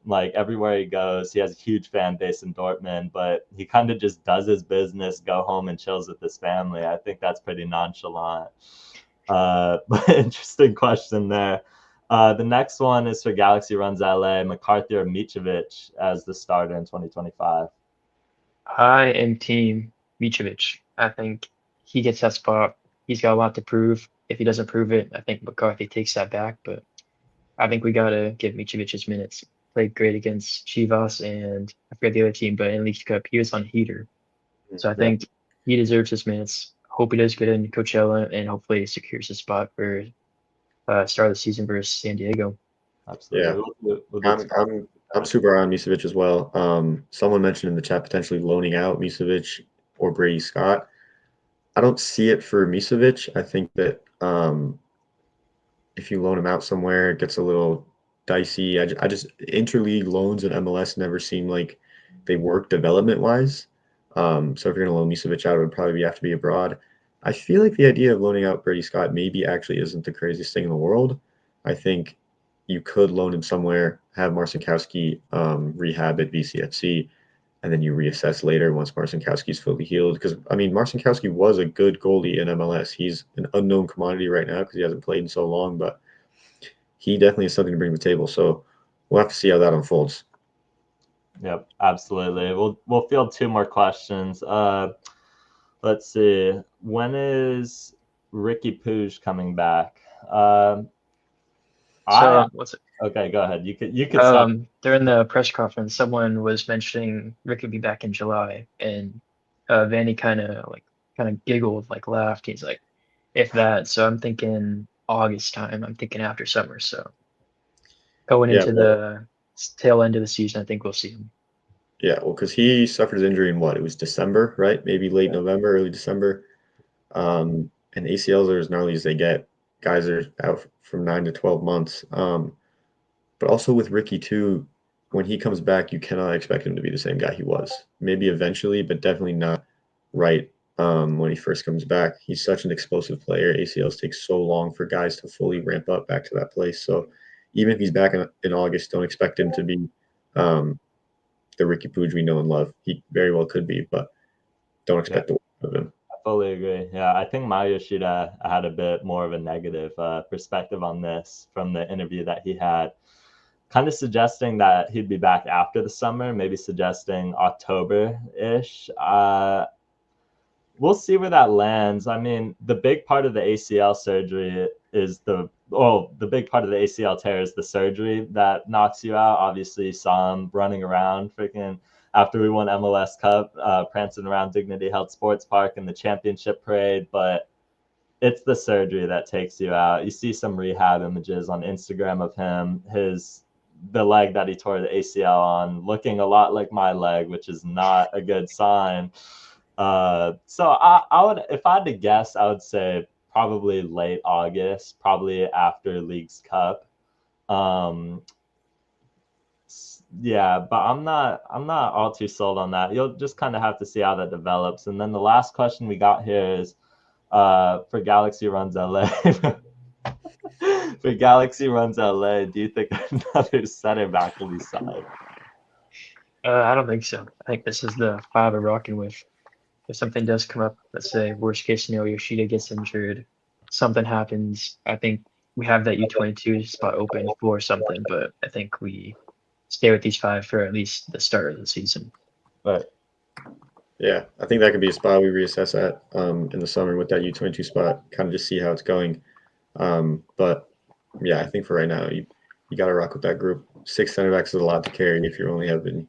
Like everywhere he goes, he has a huge fan base in Dortmund, but he kind of just does his business, go home and chills with his family. I think that's pretty nonchalant. But interesting question there. The next one is for Galaxy runs LA, McCarthy or Mitrovic as the starter in 2025. I am team Mitrovic. I think he gets that spot. He's got a lot to prove. If he doesn't prove it, I think McCarthy takes that back. But I think we gotta give Mitrovic his minutes. Played great against Chivas and I forget the other team, but in League Cup he was on heater. So I Yeah, think he deserves his minutes. Hope he does good in Coachella and hopefully he secures a spot for start of the season versus San Diego. absolutely. Yeah, We'll do I'm I'm I'm super on Misevic as well. Someone mentioned in the chat potentially loaning out Misevic or Brady Scott. I don't see it for Misevic. I think that if you loan him out somewhere, it gets a little dicey. I just interleague loans in MLS never seem like they work development wise. So if you're going to loan Misevic out, it would probably have to be abroad. I feel like the idea of loaning out Brady Scott maybe actually isn't the craziest thing in the world. I think you could loan him somewhere, have Marcinkowski rehab at VCFC, and then you reassess later once Marcinkowski's fully healed. Because I mean, Marcinkowski was a good goalie in MLS. He's an unknown commodity right now because he hasn't played in so long, but he definitely has something to bring to the table. So we'll have to see how that unfolds. Yep, absolutely. We'll field two more questions. Let's see. When is Ricky Puig coming back? I So what's it? Okay, go ahead. You could start. During the press conference, someone was mentioning Rick would be back in July, and Vanny kind of giggled, like laughed. He's like, if that. So I'm thinking August time. I'm thinking after summer. So going Yeah, into well, the tail end of the season, I think we'll see him. yeah, well, because he suffered his injury in what? It was December, right? Maybe late November, early December. And ACLs are as gnarly as they get. Guys are out from 9 to 12 months. But also with Ricky too, when he comes back, you cannot expect him to be the same guy he was. Maybe eventually, but definitely not right when he first comes back. He's such an explosive player. ACLs take so long for guys to fully ramp up back to that place. So even if he's back in August, don't expect him to be um, the Ricky Puig we know and love. He very well could be, but don't Yeah, expect the world of him. I fully agree. Yeah, I think Mayashida had a bit more of a negative perspective on this from the interview that he had, kind of suggesting that he'd be back after the summer, maybe suggesting October-ish. We'll see where that lands. I mean, the big part of the ACL surgery is the big part of the ACL tear is the surgery that knocks you out. Obviously, you saw him running around freaking after we won MLS Cup, prancing around Dignity Health Sports Park in the championship parade. But it's the surgery that takes you out. You see some rehab images on Instagram of him, the leg that he tore the ACL on, looking a lot like my leg, which is not a good sign. So I would, if I had to guess, I would say probably late August, probably after League's Cup. Yeah, but I'm not all too sold on that. You'll just kind of have to see how that develops. And then the last question we got here is for Galaxy Runs LA. For Galaxy Runs LA, do you think another center back will be signed? I don't think so. I think this is the five we're rocking with. If something does come up, let's say worst case scenario, Yoshida gets injured, something happens, I think we have that U22 spot open for something, but I think we stay with these five for at least the start of the season. But Yeah, I think that could be a spot we reassess at in the summer with that U22 spot, kind of just see how it's going. But yeah, I think for right now, you got to rock with that group. 6 center backs is a lot to carry if you only have been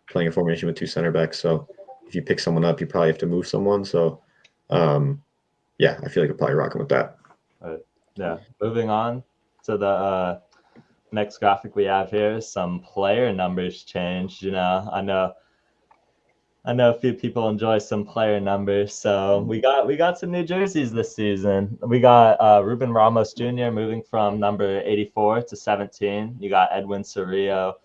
playing a formation with 2 center backs. So if you pick someone up, you probably have to move someone. So yeah, I feel like we're probably rocking with that. Yeah, moving on to the next graphic we have here. Some player numbers changed. I know a few people enjoy some player numbers, so we got some new jerseys this season. We got Ruben Ramos Jr. moving from number 84 to 17. You got Edwin Cerrillo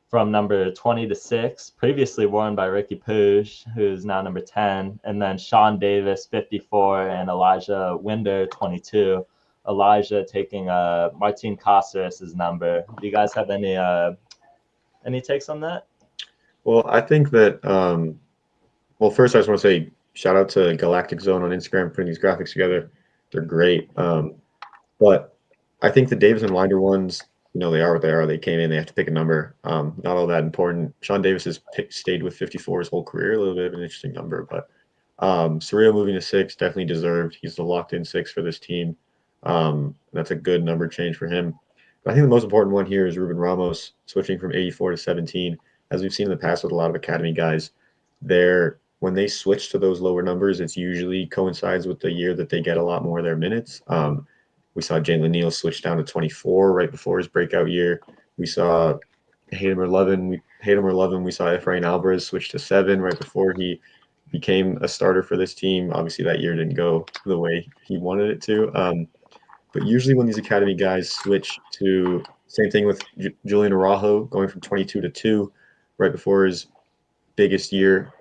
from number 20 to 6, previously worn by Ricky Puig, who's now number 10, and then Sean Davis 54 and Elijah Winder 22. Elijah taking Martin Cáceres' number. Do you guys have any takes on that? Well, I think that well, first I just want to say shout out to Galactic Zone on Instagram putting these graphics together. They're great. But I think the Davis and Winder ones, they are what they are. They came in, they have to pick a number. Not all that important. Sean Davis has stayed with 54 his whole career, a little bit of an interesting number. But Cerrillo moving to 6, definitely deserved. He's the locked-in 6 for this team. That's a good number change for him. But I think the most important one here is Ruben Ramos switching from 84 to 17. As we've seen in the past with a lot of academy guys, when they switch to those lower numbers, it's usually coincides with the year that they get a lot more of their minutes. We saw Jalen Neal switch down to 24 right before his breakout year. We saw hate him or love him. We saw Efrain Alvarez switch to 7 right before he became a starter for this team. Obviously, that year didn't go the way he wanted it to. But usually when these academy guys switch to same thing with Julian Araujo going from 22 to 2 right before his biggest year.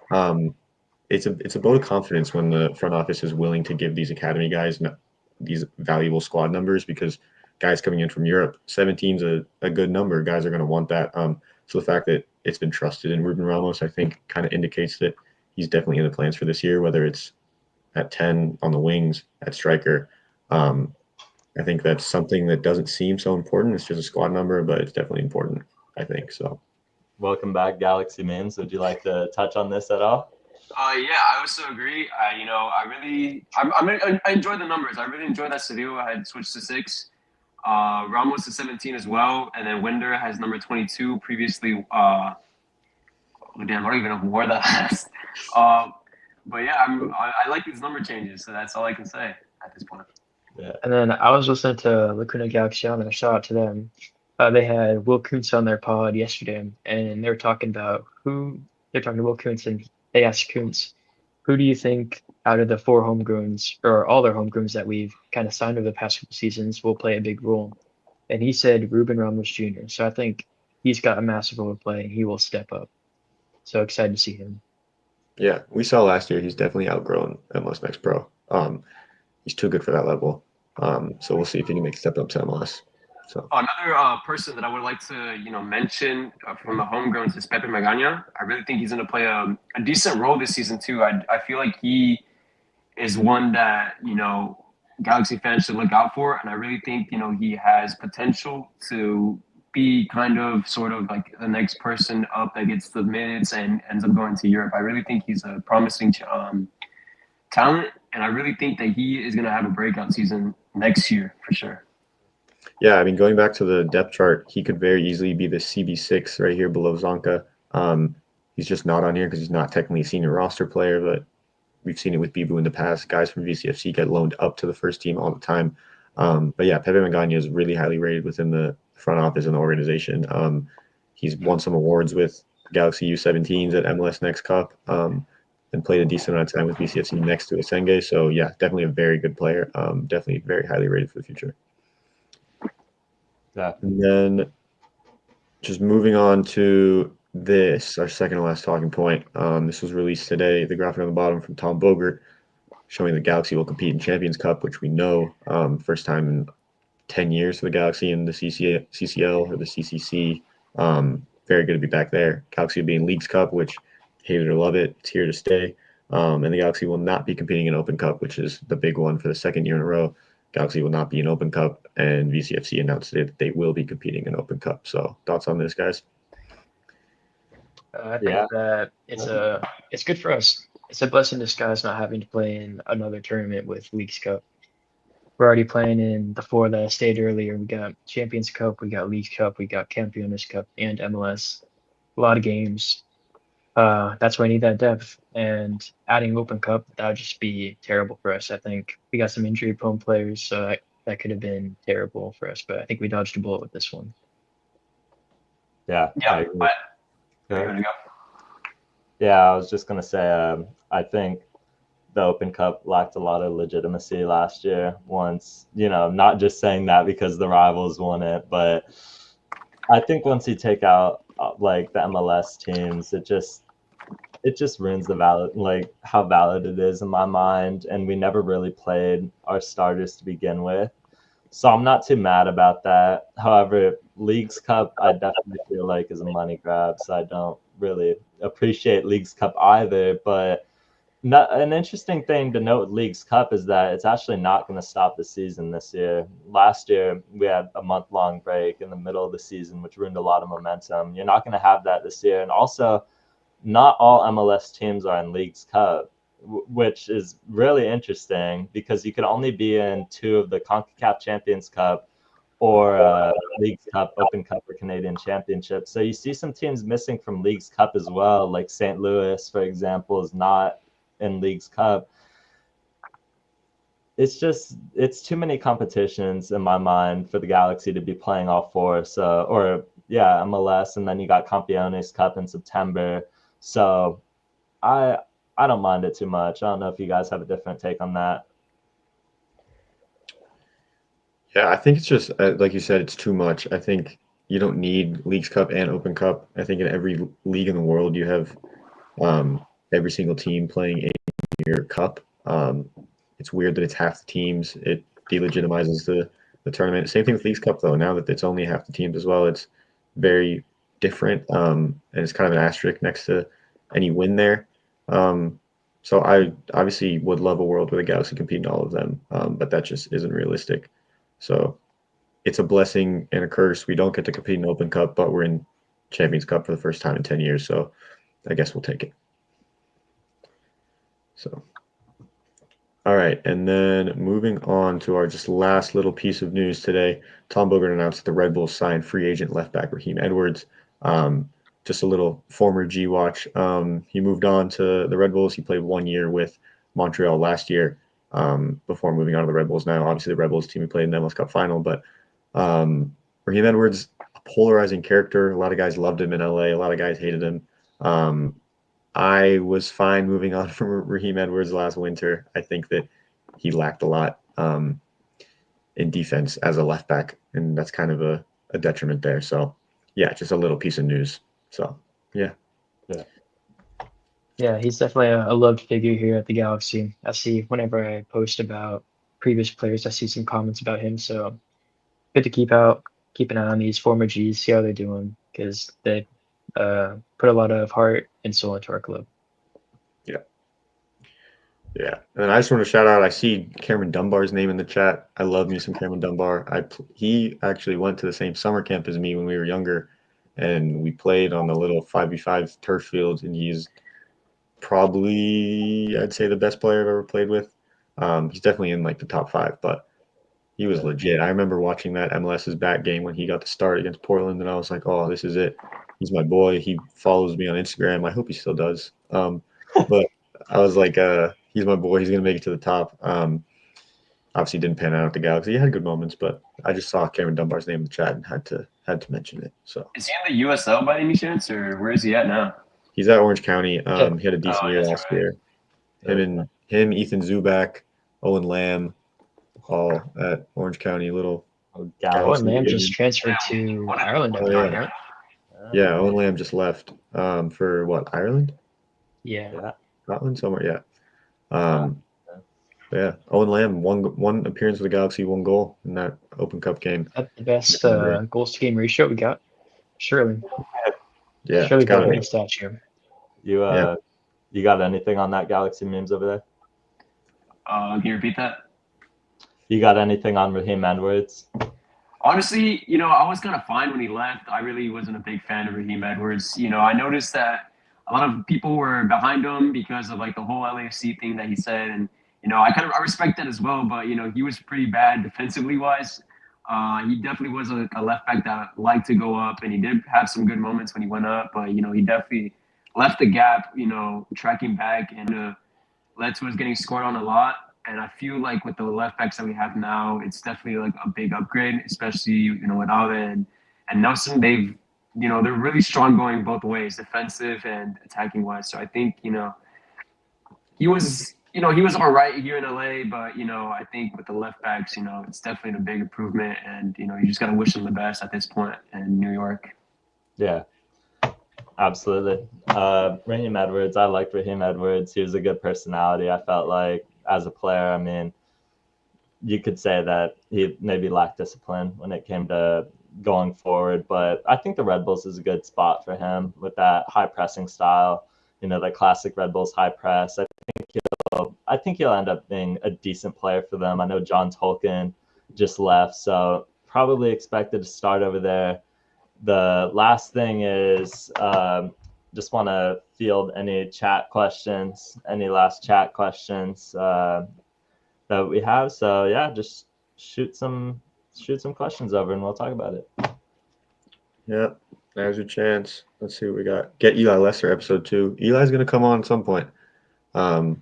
It's a vote of confidence when the front office is willing to give these academy guys these valuable squad numbers, because guys coming in from Europe, 17 is a good number. Guys are going to want that. So the fact that it's been trusted in Ruben Ramos, I think, kind of indicates that he's definitely in the plans for this year, whether it's at 10 on the wings, at striker. I think that's something that doesn't seem so important. It's just a squad number, but it's definitely important, I think. So, welcome back, Galaxy Mins. Would you like to touch on this at all? Yeah, I also agree. I enjoy the numbers. I really enjoy that Cedillo had switched to 6. Ramos to 17 as well, and then Winder has number 22. Previously, I don't even know who wore that last. But yeah, I like these number changes, so that's all I can say at this point. Yeah. And then I was listening to Lacuna Galaxy and a shout out to them. They had Will Kuntz on their pod yesterday, and they were talking about they're talking to Will Kuntz, and they asked Kuntz, who do you think out of the 4 homegrowns, or all their homegrowns that we've kind of signed over the past couple seasons, will play a big role? And he said Ruben Ramos Jr. So I think he's got a massive role to play, and he will step up. So excited to see him. Yeah, we saw last year he's definitely outgrown MLS Next Pro. He's too good for that level. So we'll see if he can make a step up to MLS. So another person that I would like to mention from the homegrowns is Pepe Magana. I really think he's going to play a decent role this season too. I feel like he is one that Galaxy fans should look out for, and I really think he has potential to be sort of like the next person up that gets the minutes and ends up going to Europe. I really think he's a promising talent, and I really think that he is going to have a breakout season next year for sure. Yeah, I mean, going back to the depth chart, he could very easily be the CB6 right here below Zonka. He's just not on here because he's not technically a senior roster player, but we've seen it with Bibu in the past. Guys from VCFC get loaned up to the first team all the time. But yeah, Pepe Magana is really highly rated within the front office and the organization. He's won some awards with Galaxy U17s at MLS Next Cup, and played a decent amount of time with VCFC next to Asenge. So yeah, definitely a very good player. Definitely very highly rated for the future. Yeah. And then just moving on to this, our second to last talking point. This was released today, the graphic on the bottom from Tom Bogert, showing the Galaxy will compete in Champions Cup, which we know, first time in 10 years for the Galaxy in the CCL or the CCC. Very good to be back there. Galaxy will be in Leagues Cup, which hate it or love it, it's here to stay. And the Galaxy will not be competing in Open Cup, which is the big one for the second year in a row. Galaxy will not be in Open Cup, and VCFC announced today that they will be competing in Open Cup. So thoughts on this, guys? I think that it's good for us. It's a blessing in disguise not having to play in another tournament with Leagues Cup. We're already playing in the four that I stated earlier. We got Champions Cup, we got Leagues Cup, we got Campeones Cup, and MLS. A lot of games. That's why I need that depth. And adding Open Cup, that would just be terrible for us. I think we got some injury-prone players, so that could have been terrible for us. But I think we dodged a bullet with this one. Yeah. Yeah, agree. there you go. Yeah, I was just gonna say, I think the Open Cup lacked a lot of legitimacy last year. Once, not just saying that because the rivals won it, but I think once you take out like the MLS teams, it just ruins the valid, like how valid it is in my mind. And we never really played our starters to begin with, so I'm not too mad about that. However, Leagues Cup, I definitely feel like is a money grab, so I don't really appreciate Leagues Cup either. But an interesting thing to note with Leagues Cup is that it's actually not going to stop the season this year. Last year, we had a month-long break in the middle of the season, which ruined a lot of momentum. You're not going to have that this year. And also, not all MLS teams are in Leagues Cup, which is really interesting because you can only be in two of the CONCACAF Champions Cup or Leagues Cup, Open Cup, or Canadian Championship. So you see some teams missing from Leagues Cup as well, like St. Louis, for example, is not in Leagues Cup. It's too many competitions in my mind for the Galaxy to be playing all four. So, or yeah, MLS, and then you got Campeones Cup in September. So I don't mind it too much. I don't know if you guys have a different take on that. Yeah, I think it's just like you said, it's too much. I think you don't need Leagues Cup and Open Cup. I think in every league in the world, you have every single team playing in your cup. It's weird that it's half the teams. It delegitimizes the tournament. Same thing with Leagues Cup, though. Now that it's only half the teams as well, it's very different, and it's kind of an asterisk next to any win there. So I obviously would love a world where the Galaxy compete in all of them, but that just isn't realistic. So it's a blessing and a curse. We don't get to compete in Open Cup, but we're in Champions Cup for the first time in 10 years. So I guess we'll take it. So, all right. And then moving on to our just last little piece of news today. Tom Bogert announced that the Red Bulls signed free agent left back Raheem Edwards. Just a little former G watch. He moved on to the Red Bulls. He played 1 year with Montreal last year. Before moving on to the Red Bulls now. Obviously, the Red Bulls team played in the MLS Cup final, but Raheem Edwards, a polarizing character. A lot of guys loved him in LA. A lot of guys hated him. I was fine moving on from Raheem Edwards last winter. I think that he lacked a lot in defense as a left back, and that's kind of a detriment there. So, yeah, just a little piece of news. So, yeah. Yeah, he's definitely a loved figure here at the Galaxy. I see whenever I post about previous players, I see some comments about him. So good to keep an eye on these former Gs, see how they're doing, because they put a lot of heart and soul into our club. Yeah, and I just want to shout out. I see Cameron Dunbar's name in the chat. I love me some Cameron Dunbar. He actually went to the same summer camp as me when we were younger, and we played on the little 5v5 turf field. And he's probably, I'd say, the best player I've ever played with. He's definitely in like the top 5, but He was legit. I remember watching that MLS's back game when he got the start against Portland, and I was like, "Oh, this is it. He's my boy." He follows me on Instagram. I hope he still does. But I was like, "He's my boy. He's gonna make it to the top." Obviously, didn't pan out at the Galaxy. He had good moments, but I just saw Cameron Dunbar's name in the chat and had to mention it. So Is he in the USL by any chance, or where is he at now? he's at Orange County. Yeah. He had a decent Oh, year that's last right. year. Him, Ethan Zubak, Owen Lamb, all at Orange County. Little Owen Galaxy Lamb reunion. just transferred to What a- Ireland, I Oh, believe, yeah. right? Yeah, Owen Lamb just left for what, Ireland? Yeah. Yeah. Scotland? Somewhere, yeah. Yeah, Owen Lamb, one appearance with the Galaxy, one goal in that Open Cup game. That's the best Yeah. goals to game ratio we got. Surely. Yeah, Surely it's gotta got be. a statue. You Yeah. you got anything on that Galaxy memes over there? Can you repeat that? You got anything on Raheem Edwards? Honestly, I was kind of fine when he left. I really wasn't a big fan of Raheem Edwards. I noticed that a lot of people were behind him because of like the whole LAFC thing that he said, and I respect that as well. But he was pretty bad defensively wise. He definitely was a left back that liked to go up, and he did have some good moments when he went up. But he definitely left the gap. Tracking back and led to us getting scored on a lot. And I feel like with the left backs that we have now, it's definitely like a big upgrade, especially with Alvin and Nelson. They're really strong going both ways, defensive and attacking wise. So I think he was all right here in LA, but I think with the left backs, it's definitely a big improvement, and you just gotta wish them the best at this point in New York. Yeah, absolutely. Raheem Edwards, I liked Raheem Edwards. He was a good personality. I felt like as a player, I mean, you could say that he maybe lacked discipline when it came to going forward, but I think the Red Bulls is a good spot for him with that high pressing style. The classic Red Bulls high press. I think he'll end up being a decent player for them. I know John Tolkien just left, so probably expected to start over there. The last thing is just want to field any chat questions, any last chat questions that we have. So yeah, just shoot some questions over and we'll talk about it. Yeah, there's your chance. Let's see what we got. Get Eli Lesser episode 2. Eli's gonna come on at some point. I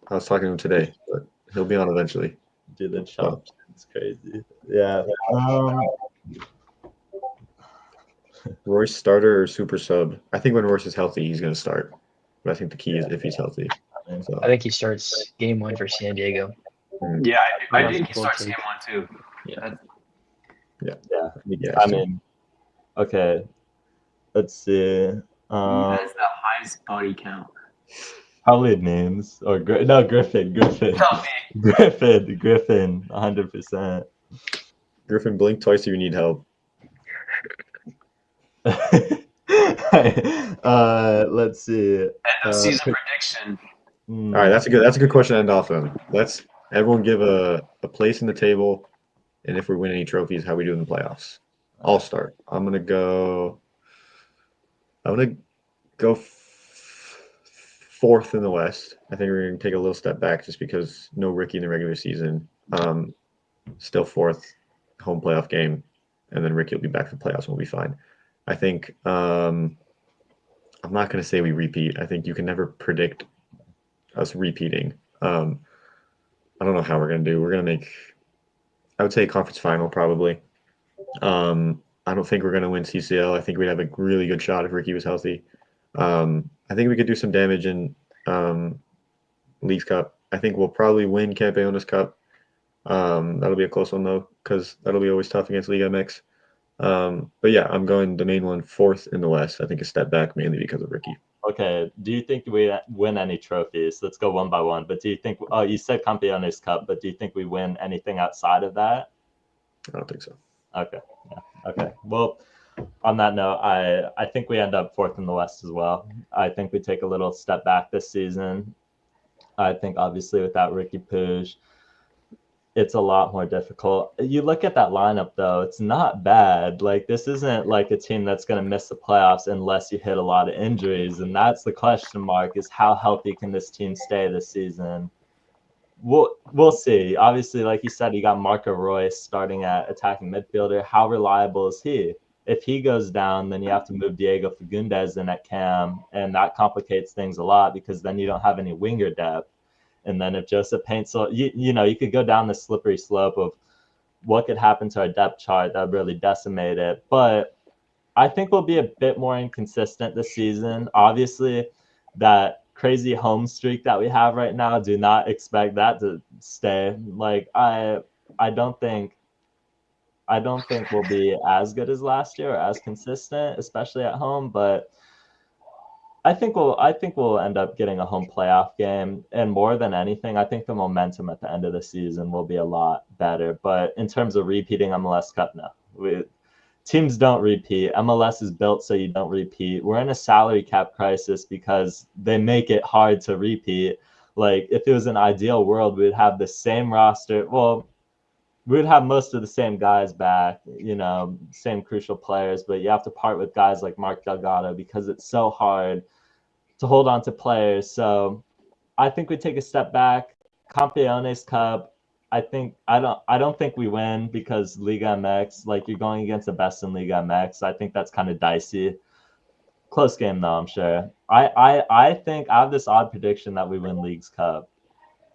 was talking to him today, but he'll be on eventually. Dude, the chop, it's crazy. Yeah. Royce starter or super sub? I think when Royce is healthy, he's gonna start. But I think the key is if he's healthy. So, I think he starts game 1 for San Diego. Yeah, I Yeah, think he cool starts too. game 1 too. Yeah. yeah, I mean, okay. Let's see. He has the highest body count. Probably names or no Griffin. Tell me. Griffin, 100%. Griffin, blink twice if you need help. Let's see. End of season prediction. All right, that's a good question to end off on. Let's everyone give a place in the table, and if we win any trophies, how we do in the playoffs. I'll start. I'm gonna go fourth in the West. I think we're gonna take a little step back just because no Ricky in the regular season. Still fourth, home playoff game, and then Ricky will be back for the playoffs and we'll be fine. I think I'm not gonna say we repeat. I think you can never predict us repeating. I don't know how we're gonna do. We're gonna make, I would say, conference final probably. I don't think we're gonna win CCL. I think we'd have a really good shot if Ricky was healthy. I think we could do some damage in Leagues Cup. I think we'll probably win Campeones Cup. That'll be a close one though, because that'll be always tough against Liga MX. But yeah, I'm going the main one, fourth in the West. I think a step back mainly because of Ricky. Okay. Do you think we win any trophies? Let's go one by one. But do you think? Oh, you said Campeones Cup, but do you think we win anything outside of that? I don't think so. Okay. Yeah. Okay. Well, on that note, I think we end up fourth in the West as well. I think we take a little step back this season. I think obviously without Ricky Puig, it's a lot more difficult. You look at that lineup though, it's not bad. Like this isn't like a team that's going to miss the playoffs unless you hit a lot of injuries, and that's the question mark: is how healthy can this team stay this season? we'll see. Obviously, like you said, you got Marco Royce starting at attacking midfielder. How reliable is he? If he goes down, then you have to move Diego Fagundes in at cam, and that complicates things a lot because then you don't have any winger depth. And then if Joseph Paintsil, you could go down the slippery slope of what could happen to our depth chart that would really decimate it. But I think we'll be a bit more inconsistent this season. Obviously, that crazy home streak that we have right now, do not expect that to stay. Like I don't think we'll be as good as last year or as consistent, especially at home, but I think we'll end up getting a home playoff game, and more than anything, I think the momentum at the end of the season will be a lot better. But in terms of repeating MLS Cup, no. Teams don't repeat. MLS is built so you don't repeat. We're in a salary cap crisis because they make it hard to repeat. Like, if it was an ideal world, we'd have the same roster. Well, we'd have most of the same guys back, same crucial players, but you have to part with guys like Mark Delgado because it's so hard to hold on to players. So I think we take a step back. Campeones Cup, I don't think we win because Liga MX, like, you're going against the best in Liga MX. I think that's kind of dicey. Close game though, I'm sure. I think I have this odd prediction that we win Leagues Cup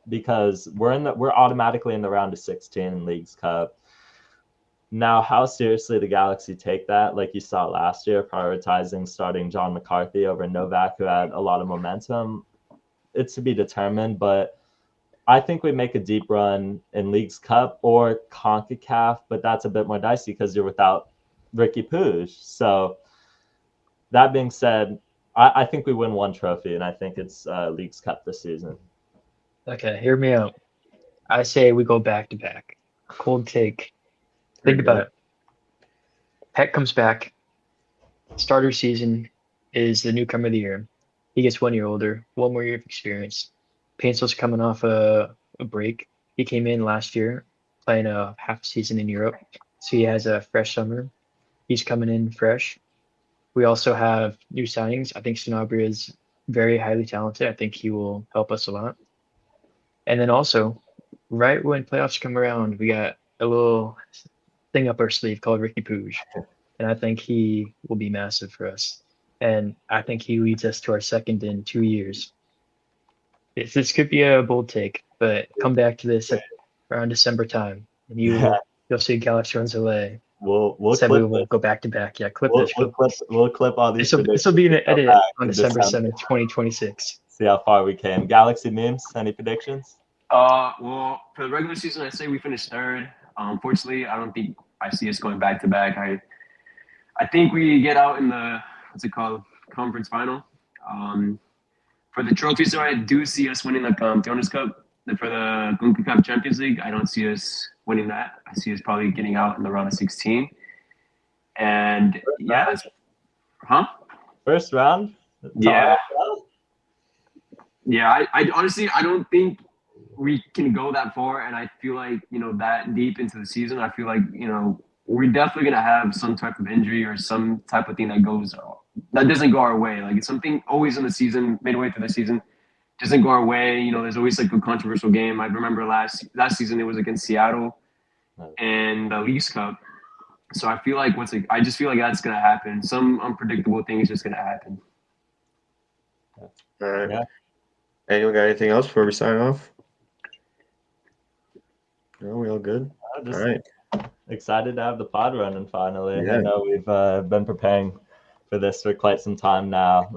because we're automatically in the round of 16 in Leagues Cup. Now, how seriously the Galaxy take that, like you saw last year, prioritizing starting John McCarthy over Novak, who had a lot of momentum, it's to be determined. But I think we make a deep run in Leagues Cup or CONCACAF, but that's a bit more dicey because you're without Ricky Puig. So that being said, I think we win one trophy, and I think it's Leagues Cup this season. Okay, hear me out. I say we go back to back. Cold take. Think about it. Peck comes back. Starter season is the newcomer of the year. He gets 1 year older, 1 more year of experience. Paintsil's coming off a break. He came in last year playing a half season in Europe, so he has a fresh summer. He's coming in fresh. We also have new signings. I think Sanabria is very highly talented. I think he will help us a lot. And then also, right when playoffs come around, we got a little thing up our sleeve called Ricky Puig. And I think he will be massive for us. And I think he leads us to our second in 2 years. This could be a bold take, but come back to this around December time, and you'll see Galaxy runs away. We'll Said clip we will this. go back to back. Yeah, clip We'll, this. we'll clip we'll clip all these. This will be an edit back on to December December. 7th, 2026. See how far we came. Galaxy memes. Any predictions? Well, for the regular season, I say we finished third. Unfortunately, I don't think I see us going back to back. I think we get out in the conference final. For the trophies, so I do see us winning the Campeones Cup. For the CONCACAF Champions League, I don't see us winning that. I see us probably getting out in the round of 16. And First round? Yeah. Yeah, I honestly, I don't think we can go that far. And I feel like, that deep into the season, I feel like, we're definitely going to have some type of injury or some type of thing that doesn't go our way. Like, it's something always in the season, midway through the season, doesn't go our way. There's always like a controversial game. I remember last season it was against Seattle and the Leafs Cup. So I feel like I just feel like that's gonna happen. Some unpredictable thing is just gonna happen. All right. Yeah. Anyone got anything else before we sign off? No, we all good? All right. Excited to have the pod running finally. Yeah. I know we've been preparing for this for quite some time now.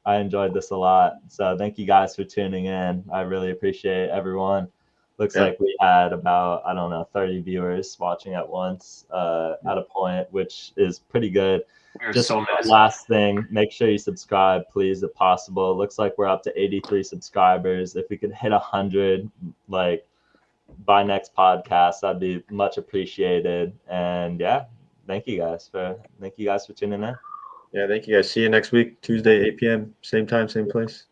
I enjoyed this a lot. So thank you guys for tuning in. I really appreciate everyone. Looks like we had about, 30 viewers watching at once at a point, which is pretty good. Just so last thing, make sure you subscribe, please, if possible. Looks like we're up to 83 subscribers. If we could hit 100, by next podcast, that'd be much appreciated. And thank you guys for tuning in. Yeah, thank you guys. See you next week, Tuesday, 8 p.m. Same time, same place.